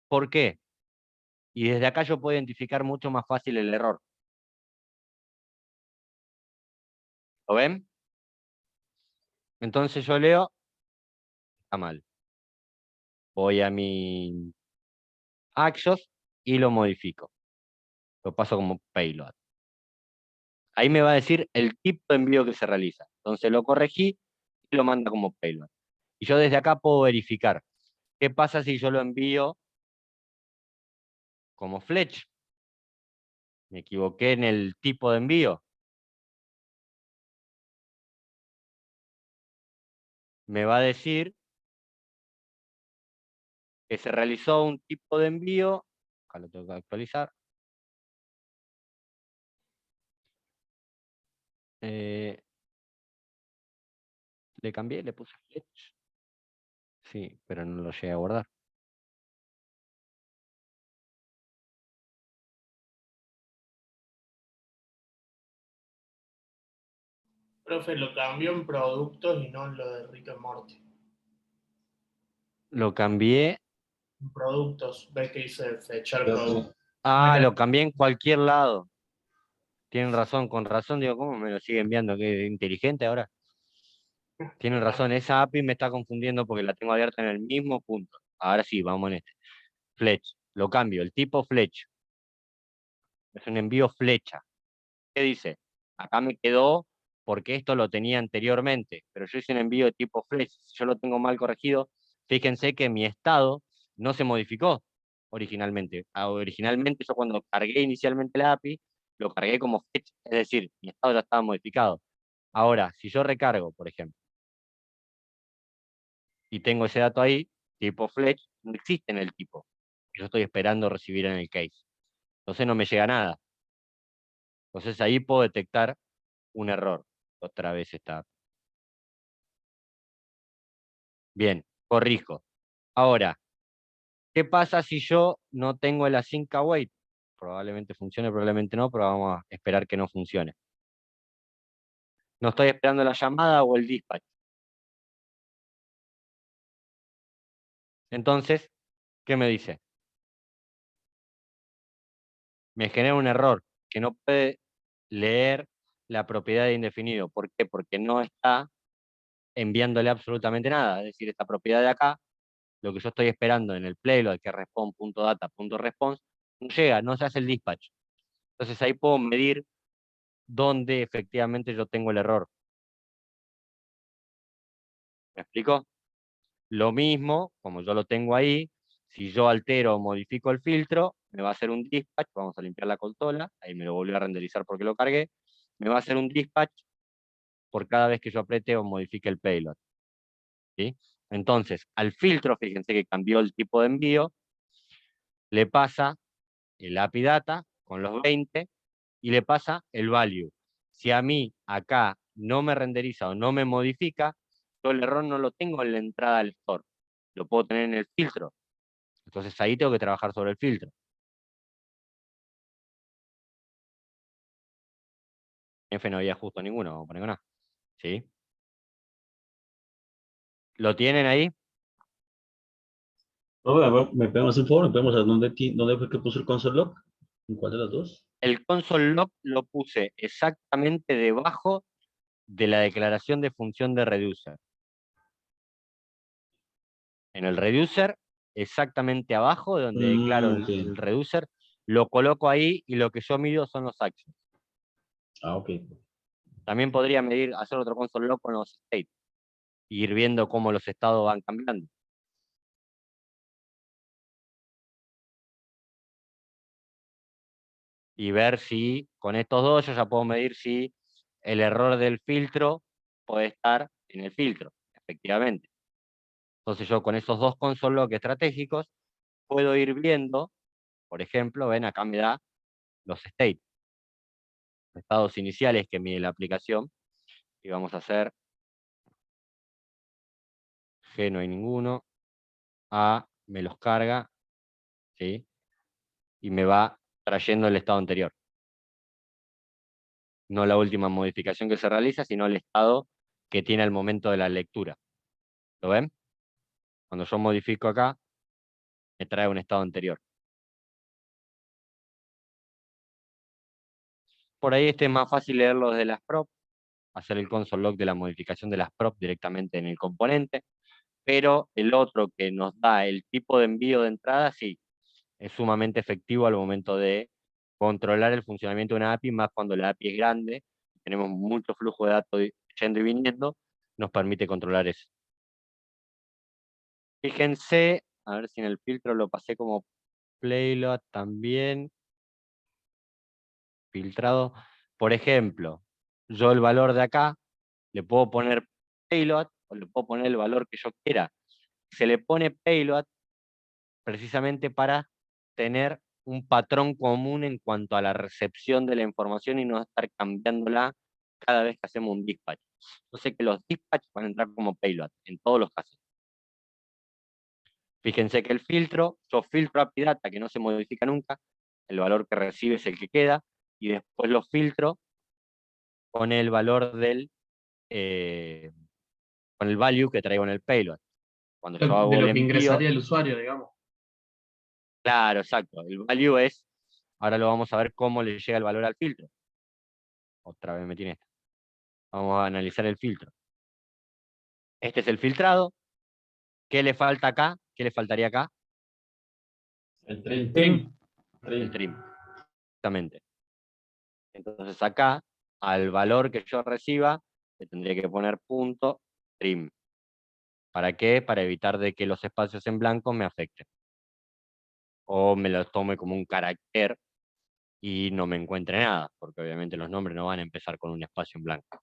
¿Por qué? Y desde acá yo puedo identificar mucho más fácil el error. ¿Lo ven? Entonces yo leo, está mal. Voy a mi actions y lo modifico. Lo paso como payload. Ahí me va a decir el tipo de envío que se realiza. Entonces lo corregí y lo manda como payload. Y yo desde acá puedo verificar. ¿Qué pasa si yo lo envío como fletch? Me equivoqué en el tipo de envío. Me va a decir que se realizó un tipo de envío. Acá lo tengo que actualizar. Le cambié, le puse fletch. Sí, pero no lo llegué a guardar. Profe, lo cambió en productos y no en lo de Rick and Morty. Lo cambié. En productos, ves que dice fechar productos. Ah, lo cambié en cualquier lado. Tienen razón, con razón, digo, ¿cómo me lo sigue enviando? ¿Qué inteligente ahora? Tienen razón, esa API me está confundiendo porque la tengo abierta en el mismo punto. Ahora sí, vamos en este. Fletch, lo cambio, el tipo Fletch. Es un envío flecha. ¿Qué dice? Acá me quedó porque esto lo tenía anteriormente, pero yo hice un envío de tipo Fletch. Si yo lo tengo mal corregido, fíjense que mi estado no se modificó originalmente. Originalmente yo cuando cargué inicialmente la API, lo cargué como Fletch, es decir, mi estado ya estaba modificado. Ahora, si yo recargo, por ejemplo, y tengo ese dato ahí, tipo Fletch, no existe en el tipo. Yo estoy esperando recibir en el case. Entonces no me llega nada. Entonces ahí puedo detectar un error. Otra vez está. Bien, corrijo. Ahora, ¿qué pasa si yo no tengo el async await? Probablemente funcione, probablemente no, pero vamos a esperar que no funcione. No estoy esperando la llamada o el dispatch. Entonces, ¿qué me dice? Me genera un error que no puede leer la propiedad de indefinido. ¿Por qué? Porque no está enviándole absolutamente nada. Es decir, esta propiedad de acá, lo que yo estoy esperando en el payload, que es respond.data.response, no llega, no se hace el dispatch. Entonces ahí puedo medir dónde efectivamente yo tengo el error. ¿Me explico? Lo mismo, como yo lo tengo ahí, si yo altero o modifico el filtro, me va a hacer un dispatch, vamos a limpiar la consola, ahí me lo volví a renderizar porque lo cargué, me va a hacer un dispatch por cada vez que yo apriete o modifique el payload. ¿Sí? Entonces, al filtro, fíjense que cambió el tipo de envío, le pasa el API data con los 20 y le pasa el value. Si a mí acá no me renderiza o no me modifica, yo el error no lo tengo en la entrada al store, lo puedo tener en el filtro. Entonces ahí tengo que trabajar sobre el filtro. F no había justo ninguno, vamos a poner con A. ¿Sí? ¿Lo tienen ahí? ¿Me podemos hacer un favor? ¿Me podemos saber dónde fue que puso el console log? ¿En cuál de las dos? El console log lo puse exactamente debajo de la declaración de función de reducer. En el reducer, exactamente abajo de donde declaro Ok. el reducer, lo coloco ahí y lo que yo mido son los actions. Ok. También podría medir, hacer otro console log con los states, y ir viendo cómo los estados van cambiando. Y ver si con estos dos yo ya puedo medir si el error del filtro puede estar en el filtro, efectivamente. Entonces yo con esos dos console log estratégicos puedo ir viendo, por ejemplo, ven acá me da los states, estados iniciales que mide la aplicación, y vamos a hacer G no hay ninguno, A me los carga, ¿sí? Y me va trayendo el estado anterior. No la última modificación que se realiza, sino el estado que tiene al momento de la lectura. ¿Lo ven? Cuando yo modifico acá, me trae un estado anterior. Por ahí es más fácil leerlo desde las prop, hacer el console log de la modificación de las prop directamente en el componente, pero el otro que nos da el tipo de envío de entrada, sí, es sumamente efectivo al momento de controlar el funcionamiento de una API, más cuando la API es grande, tenemos mucho flujo de datos yendo y viniendo, nos permite controlar eso. Fíjense, a ver si en el filtro lo pasé como playload también, filtrado. Por ejemplo, yo el valor de acá le puedo poner payload o le puedo poner el valor que yo quiera. Se le pone payload precisamente para tener un patrón común en cuanto a la recepción de la información y no estar cambiándola cada vez que hacemos un dispatch. Yo sé que los dispatch van a entrar como payload en todos los casos. Fíjense que el filtro, yo filtro API data que no se modifica nunca, el valor que recibe es el que queda, y después lo filtro con el valor del, con el value que traigo en el payload. Cuando yo hago De el lo que envío, ingresaría el usuario, digamos. claro, exacto, el value es, ahora lo vamos a ver cómo le llega el valor al filtro. otra vez metí en esta. Vamos a analizar el filtro. Este es el filtrado. ¿Qué le falta acá? ¿Qué le faltaría acá? El trim. El trim. Exactamente. Entonces acá, al valor que yo reciba, le tendría que poner punto trim. ¿Para qué? Para evitar de que los espacios en blanco me afecten. O me los tome como un carácter y no me encuentre nada, porque obviamente los nombres no van a empezar con un espacio en blanco.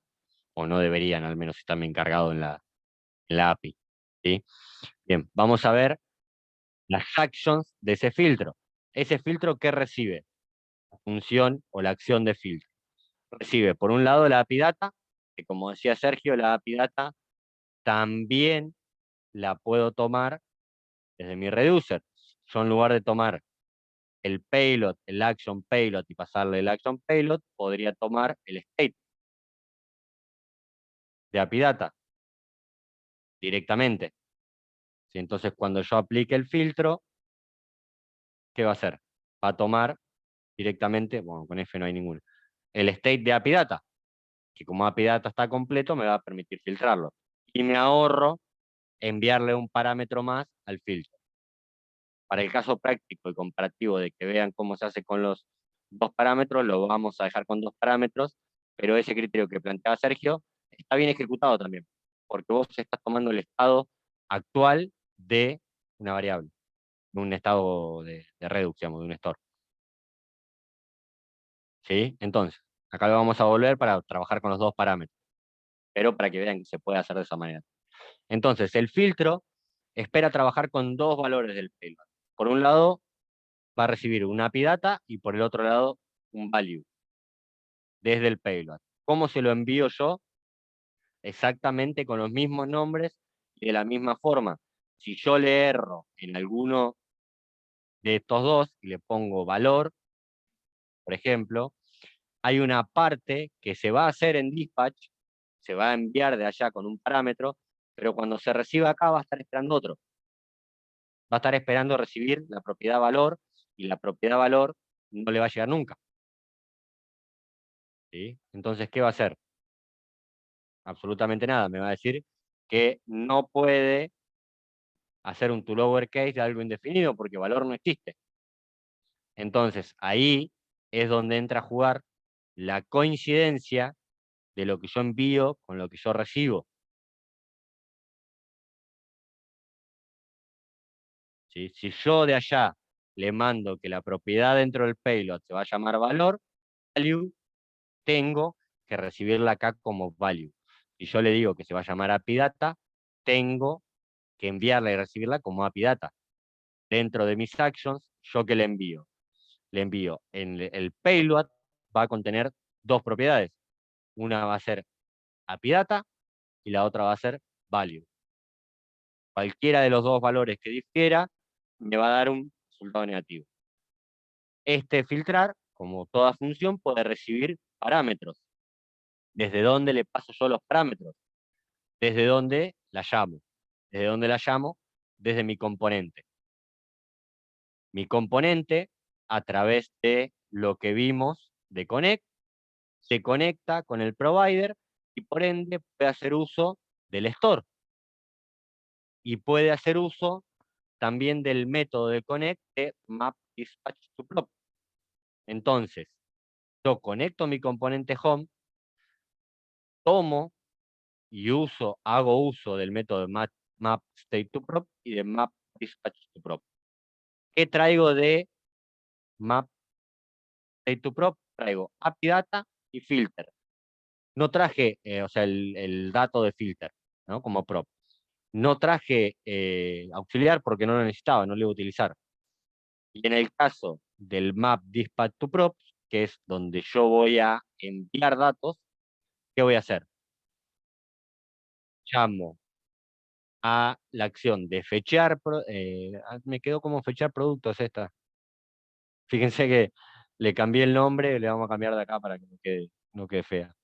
O no deberían, al menos si están bien cargados en la API. ¿Sí? Bien, vamos a ver las actions de ese filtro. ¿Ese filtro qué recibe? La función o la acción de filtro. Recibe, por un lado, la API data, que como decía Sergio, la API data también la puedo tomar desde mi reducer. Yo en lugar de tomar el payload, el action payload y pasarle el action payload, podría tomar el state de API data directamente. ¿Sí? Entonces, cuando yo aplique el filtro, ¿qué va a hacer? Va a tomar directamente, bueno, con F no hay ninguno, el state de API data, que como API data está completo, me va a permitir filtrarlo. Y me ahorro enviarle un parámetro más al filtro. Para el caso práctico y comparativo de que vean cómo se hace con los dos parámetros, lo vamos a dejar con dos parámetros, pero ese criterio que planteaba Sergio está bien ejecutado también, porque vos estás tomando el estado actual de una variable, de un estado de Redux, digamos, de un store. ¿Sí? Entonces, acá lo vamos a volver para trabajar con los dos parámetros, pero para que vean que se puede hacer de esa manera. Entonces, el filtro espera trabajar con dos valores del payload. Por un lado, va a recibir un API data y por el otro lado, un value desde el payload. ¿Cómo se lo envío yo? Exactamente con los mismos nombres y de la misma forma. Si yo le erro en alguno de estos dos y le pongo valor, por ejemplo, hay una parte que se va a hacer en dispatch, se va a enviar de allá con un parámetro, pero cuando se reciba acá va a estar esperando otro. Va a estar esperando recibir la propiedad valor y la propiedad valor no le va a llegar nunca. ¿Sí? Entonces, ¿qué va a hacer? Absolutamente nada. Me va a decir que no puede hacer un to lower case de algo indefinido porque valor no existe. Entonces, ahí es donde entra a jugar la coincidencia de lo que yo envío con lo que yo recibo. ¿Sí? Si yo de allá le mando que la propiedad dentro del payload se va a llamar valor, value, tengo que recibirla acá como value. Si yo le digo que se va a llamar API data, tengo que enviarla y recibirla como API data. Dentro de mis actions, ¿yo qué le envío? Le envío en el payload, va a contener dos propiedades. Una va a ser API data y la otra va a ser value. Cualquiera de los dos valores que difiera me va a dar un resultado negativo. Este filtrar, como toda función, puede recibir parámetros. ¿Desde dónde le paso yo los parámetros? ¿Desde dónde la llamo? ¿Desde dónde la llamo? Desde mi componente. Mi componente, a través de lo que vimos de Connect, se conecta con el provider y por ende puede hacer uso del store. Y puede hacer uso también del método de connect de map_dispatch_to_prop. Entonces, yo conecto mi componente home, tomo y hago uso del método de map_state_to_prop y de map_dispatch_to_prop. ¿Qué traigo de map_state_to_prop? Traigo API data y filter. No traje, o sea, el dato de filter, ¿no? Como prop. No traje auxiliar porque no lo necesitaba, no lo iba a utilizar. Y en el caso del map_dispatch_to_prop, que es donde yo voy a enviar datos, ¿qué voy a hacer? Llamo a la acción de fetchear, me quedó como fetchear productos esta. Fíjense que le cambié el nombre, le vamos a cambiar de acá para que no quede fea.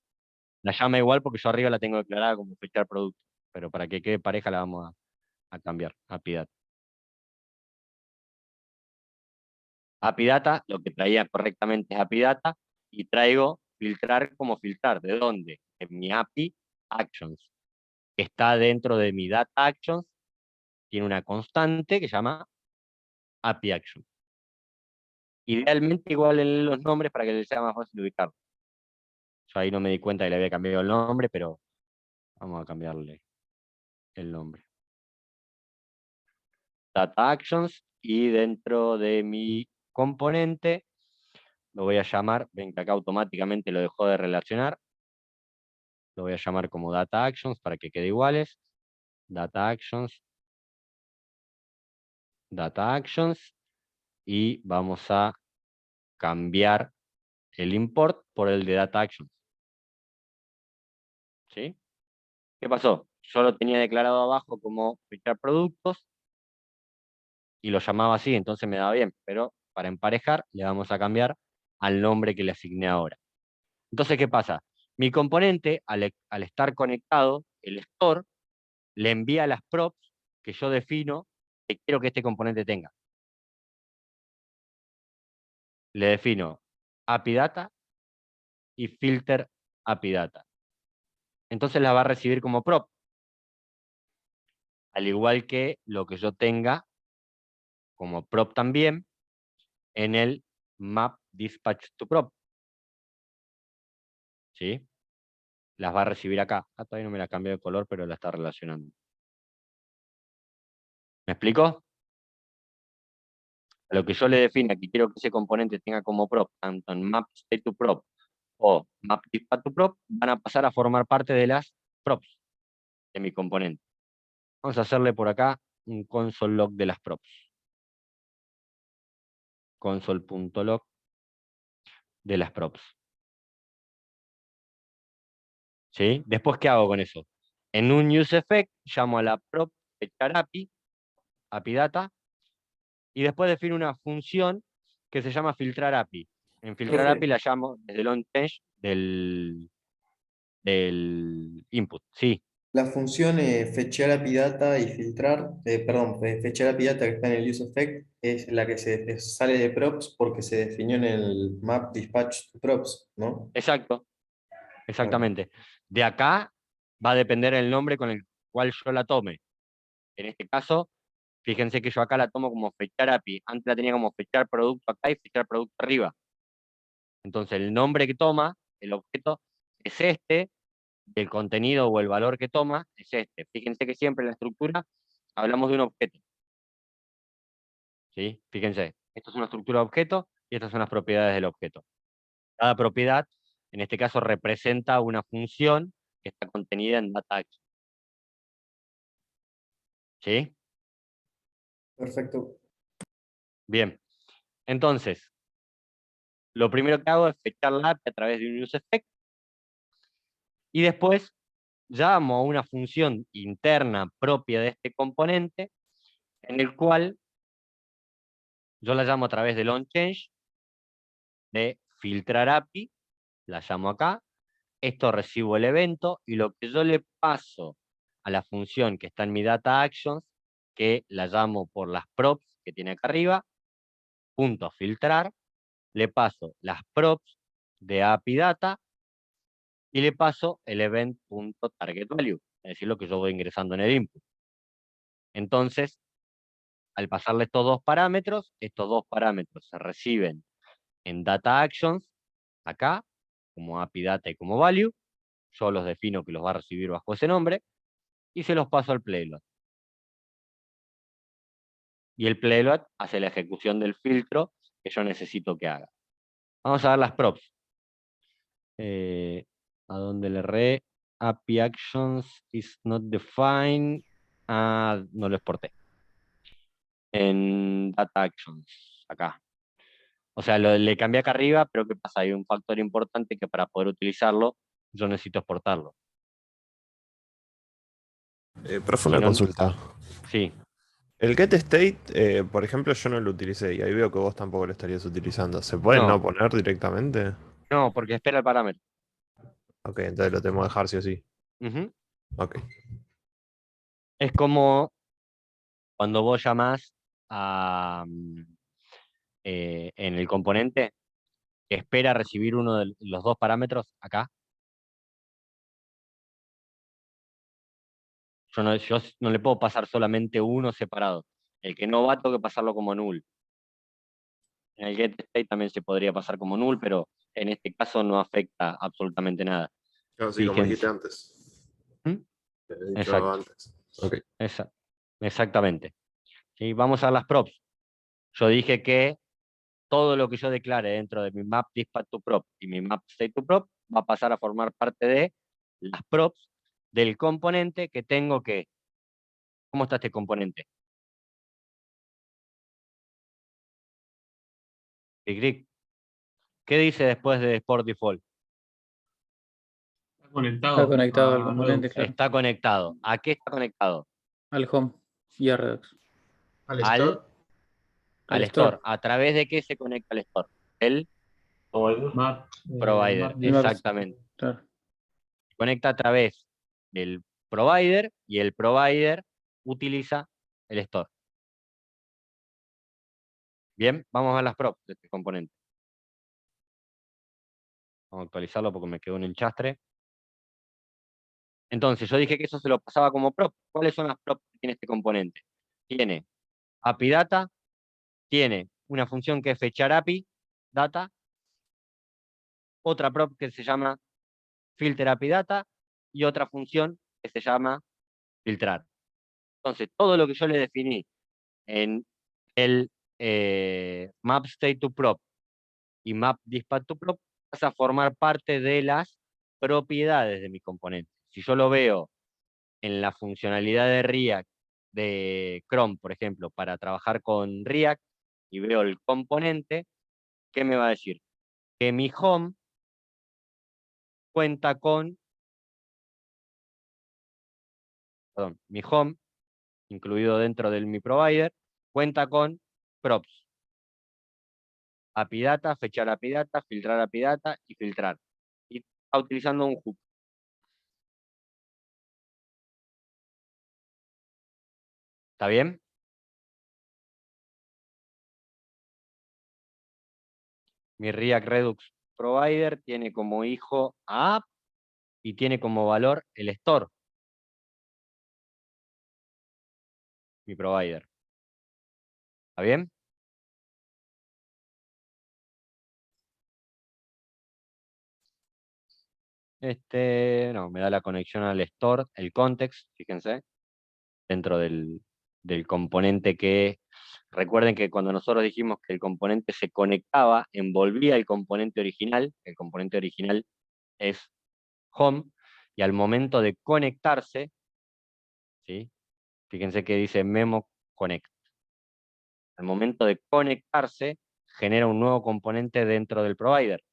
La llama igual porque yo arriba la tengo declarada como fetchear productos, pero para que quede pareja la vamos a cambiar, API data. API data, lo que traía correctamente es API data, y traigo filtrar como filtrar. ¿De dónde? En mi API Actions. Que está dentro de mi Data Actions, tiene una constante que se llama API Action. Idealmente igual en los nombres para que les sea más fácil ubicarlo. Yo ahí no me di cuenta que le había cambiado el nombre, pero vamos a cambiarle el nombre. Data Actions, y dentro de mi componente lo voy a llamar, ven que acá automáticamente lo dejó de relacionar, lo voy a llamar como Data Actions para que quede iguales. Data Actions, Data Actions, y vamos a cambiar el import por el de Data Actions. ¿Sí? ¿Qué pasó? Yo lo tenía declarado abajo como filtrar productos y lo llamaba así, entonces me daba bien, pero para emparejar le vamos a cambiar al nombre que le asigné ahora. Entonces, ¿qué pasa? Mi componente, al estar conectado, el store, le envía las props que yo defino que quiero que este componente tenga. Le defino API Data y filter API Data. Entonces la va a recibir como prop. Al igual que lo que yo tenga como prop también en el map dispatch to prop. ¿Sí? Las va a recibir acá. Ah, todavía no me la cambié de color, pero la está relacionando. ¿Me explico? A lo que yo le defina que quiero que ese componente tenga como prop, tanto en map state to prop o map dispatch to prop, van a pasar a formar parte de las props de mi componente. Vamos a hacerle por acá un console log de las props. Console.log de las props. ¿Sí? Después, ¿qué hago con eso? En un useEffect llamo a la prop fetchar API, API data, y después defino una función que se llama filtrar API. En filtrar Profe. API la llamo desde el onChange del input. Sí, La función fetchar API data y filtrar, fetchar API data que está en el useEffect es la que sale de props porque se definió en el map dispatch to props, ¿no? exacto, exactamente. De acá va a depender el nombre con el cual yo la tome. En este caso, fíjense que yo acá la tomo como fetchar API. Antes la tenía como fetchar producto acá y fetchar producto arriba. Entonces el nombre que toma el objeto es este, y el contenido o el valor que toma es este. Fíjense que siempre en la estructura hablamos de un objeto. ¿Sí? Fíjense, esto es una estructura de objeto y estas son las propiedades del objeto. Cada propiedad, en este caso, representa una función que está contenida en data action. ¿Sí? Perfecto. Bien. Entonces, lo primero que hago es fetchar la API a través de un useEffect y después llamo a una función interna propia de este componente en el cual yo la llamo a través del onChange de filtrar API, la llamo acá, esto recibo el evento y lo que yo le paso a la función que está en mi data actions, que la llamo por las props que tiene acá arriba, punto a filtrar, le paso las props de API data y le paso el event.targetValue, es decir, lo que yo voy ingresando en el input. Entonces, al pasarle estos dos parámetros se reciben en data actions, acá, como API data y como value. Yo los defino que los va a recibir bajo ese nombre y se los paso al playload. Y el playload hace la ejecución del filtro que yo necesito que haga. Vamos a ver las props. ¿A dónde le erré? API actions is not defined. Ah, no lo exporté. En data actions, acá. O sea, le cambié acá arriba, pero ¿qué pasa? Hay un factor importante que para poder utilizarlo, yo necesito exportarlo. Profe, Si una no, consulta. sí. El getState, por ejemplo, yo no lo utilicé y ahí veo que vos tampoco lo estarías utilizando. ¿Se puede no poner directamente? No, porque espera el parámetro. Ok, entonces lo tengo que dejar sí o sí. Ujú. Ok. Es como cuando vos llamás a, en el componente, que espera recibir uno de los dos parámetros acá. Yo no le puedo pasar solamente uno separado. El que no va, tengo que pasarlo como null. En el getState también se podría pasar como null, pero en este caso no afecta absolutamente nada. Claro, sí, como dijiste antes. ¿Mm? Te he dicho Exacto. antes. Ok. Exactamente. ¿Sí? Vamos a las props. Yo dije que todo lo que yo declare dentro de mi map dispatch to prop y mi map state to prop va a pasar a formar parte de las props del componente que tengo que... ¿Cómo está este componente? ¿Qué dice después de export default? Está conectado. Está conectado al a componente, Redux. claro. Está conectado. ¿A qué está conectado? Al home y a Redux. ¿Al store? Al store. ¿A través de qué se conecta al store? El provider. Exactamente. Claro. Se conecta a través del provider y el provider utiliza el store. Bien, vamos a las props de este componente. Vamos a actualizarlo porque me quedó un enchastre. Entonces, yo dije que eso se lo pasaba como prop. ¿Cuáles son las props que tiene este componente? Tiene API data, tiene una función que es fetchar API data, otra prop que se llama filter API data y otra función que se llama filtrar. Entonces, todo lo que yo le definí en el map state to prop y map dispatch to prop pasa a formar parte de las propiedades de mi componente. Si yo lo veo en la funcionalidad de React, de Chrome, por ejemplo, para trabajar con React, y veo el componente, ¿qué me va a decir? Que mi home cuenta con, perdón, mi home, incluido dentro del mi provider, cuenta con props. API data, fechar API data, filtrar API data y filtrar. Y está utilizando un hook. ¿Está bien? Mi React Redux Provider tiene como hijo a app y tiene como valor el store. Mi provider. ¿Está bien? No, me da la conexión al store, el context, fíjense, dentro del componente que... Recuerden que cuando nosotros dijimos que el componente se conectaba, envolvía el componente original es home, y al momento de conectarse, ¿sí? Fíjense que dice memo connect. Al momento de conectarse, genera un nuevo componente dentro del provider.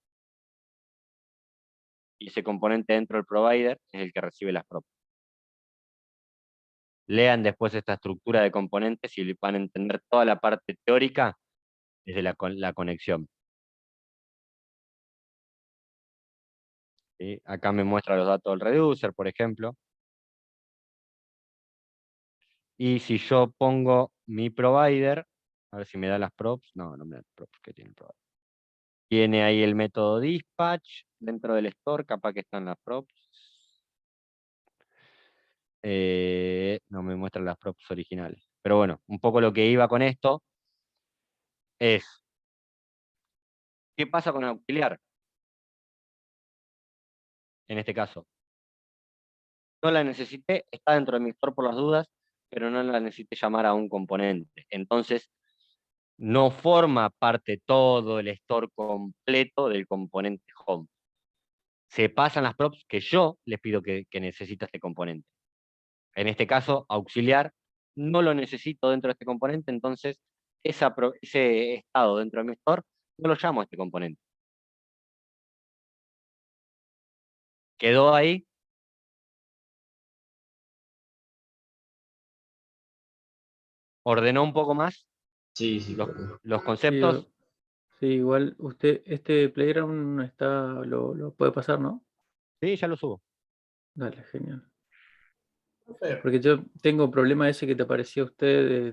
Y ese componente dentro del provider es el que recibe las propias. Lean después esta estructura de componentes y van a entender toda la parte teórica desde la conexión. ¿Sí? Acá me muestra los datos del reducer, por ejemplo. Y si yo pongo mi provider, a ver si me da las props. No, no me da las props que tiene el provider. Tiene ahí el método dispatch dentro del store, capaz que están las props. No me muestran las props originales. Pero bueno, un poco lo que iba con esto es, ¿qué pasa con auxiliar? En este caso. No la necesité, está dentro de mi store por las dudas, pero no la necesité llamar a un componente. Entonces, no forma parte todo el store completo del componente home. Se pasan las props que yo les pido que necesita este componente. En este caso, auxiliar, no lo necesito dentro de este componente, entonces ese estado dentro de mi store no lo llamo a este componente. ¿Quedó ahí? ¿Ordenó un poco más? Sí, sí. Los conceptos. Sí, igual usted, este playground está, lo puede pasar, ¿no? Sí, ya lo subo. Dale, genial. Porque yo tengo problema ese que te apareció a usted,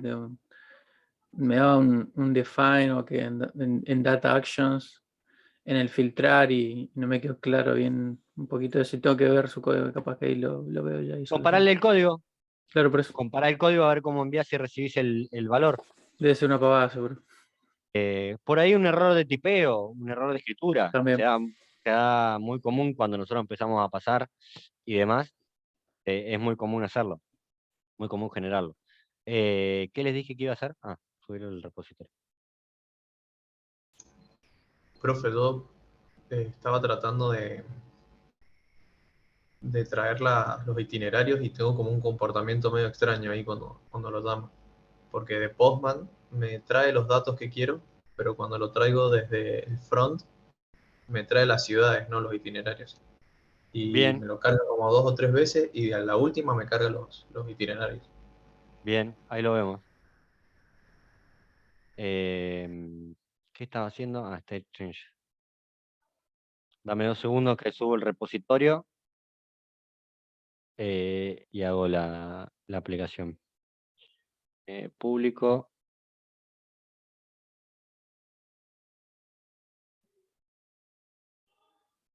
me daba un define o que en data actions en el filtrar y no me quedó claro bien un poquito de si tengo que ver su código, capaz que ahí lo veo ya. Y Compararle el código. Claro, por eso. Comparar el código a ver cómo envías y recibís el valor. Debe ser una pavada, seguro. Por ahí un error de tipeo, un error de escritura. También. Se da muy común cuando nosotros empezamos a pasar y demás. Es muy común hacerlo. Muy común generarlo. ¿Qué les dije que iba a hacer? Subir el repositorio. Profe, yo estaba tratando de traer los itinerarios y tengo como un comportamiento medio extraño ahí cuando lo llamo. Porque de Postman me trae los datos que quiero, pero cuando lo traigo desde el front, me trae las ciudades, no los itinerarios. Y Bien. me lo carga como 2 o 3 veces y a la última me carga los itinerarios. Bien, ahí lo vemos. ¿Qué estaba haciendo? State change. Dame 2 segundos que subo el repositorio y hago la aplicación. Público.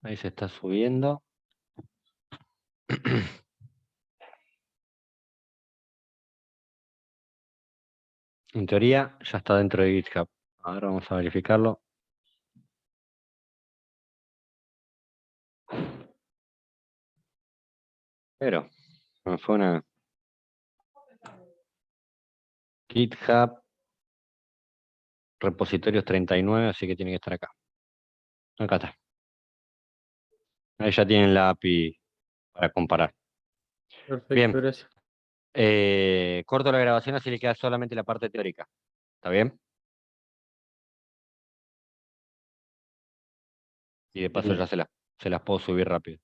Ahí se está subiendo. En teoría ya está dentro de GitHub. Ahora vamos a verificarlo. Pero no fue una GitHub repositorios 39, así que tiene que estar acá. Acá está. Ahí ya tienen la API para comparar. Perfecto, Bien. gracias. Corto la grabación así le queda solamente la parte teórica. ¿Está bien? Y de paso ya se las puedo subir rápido.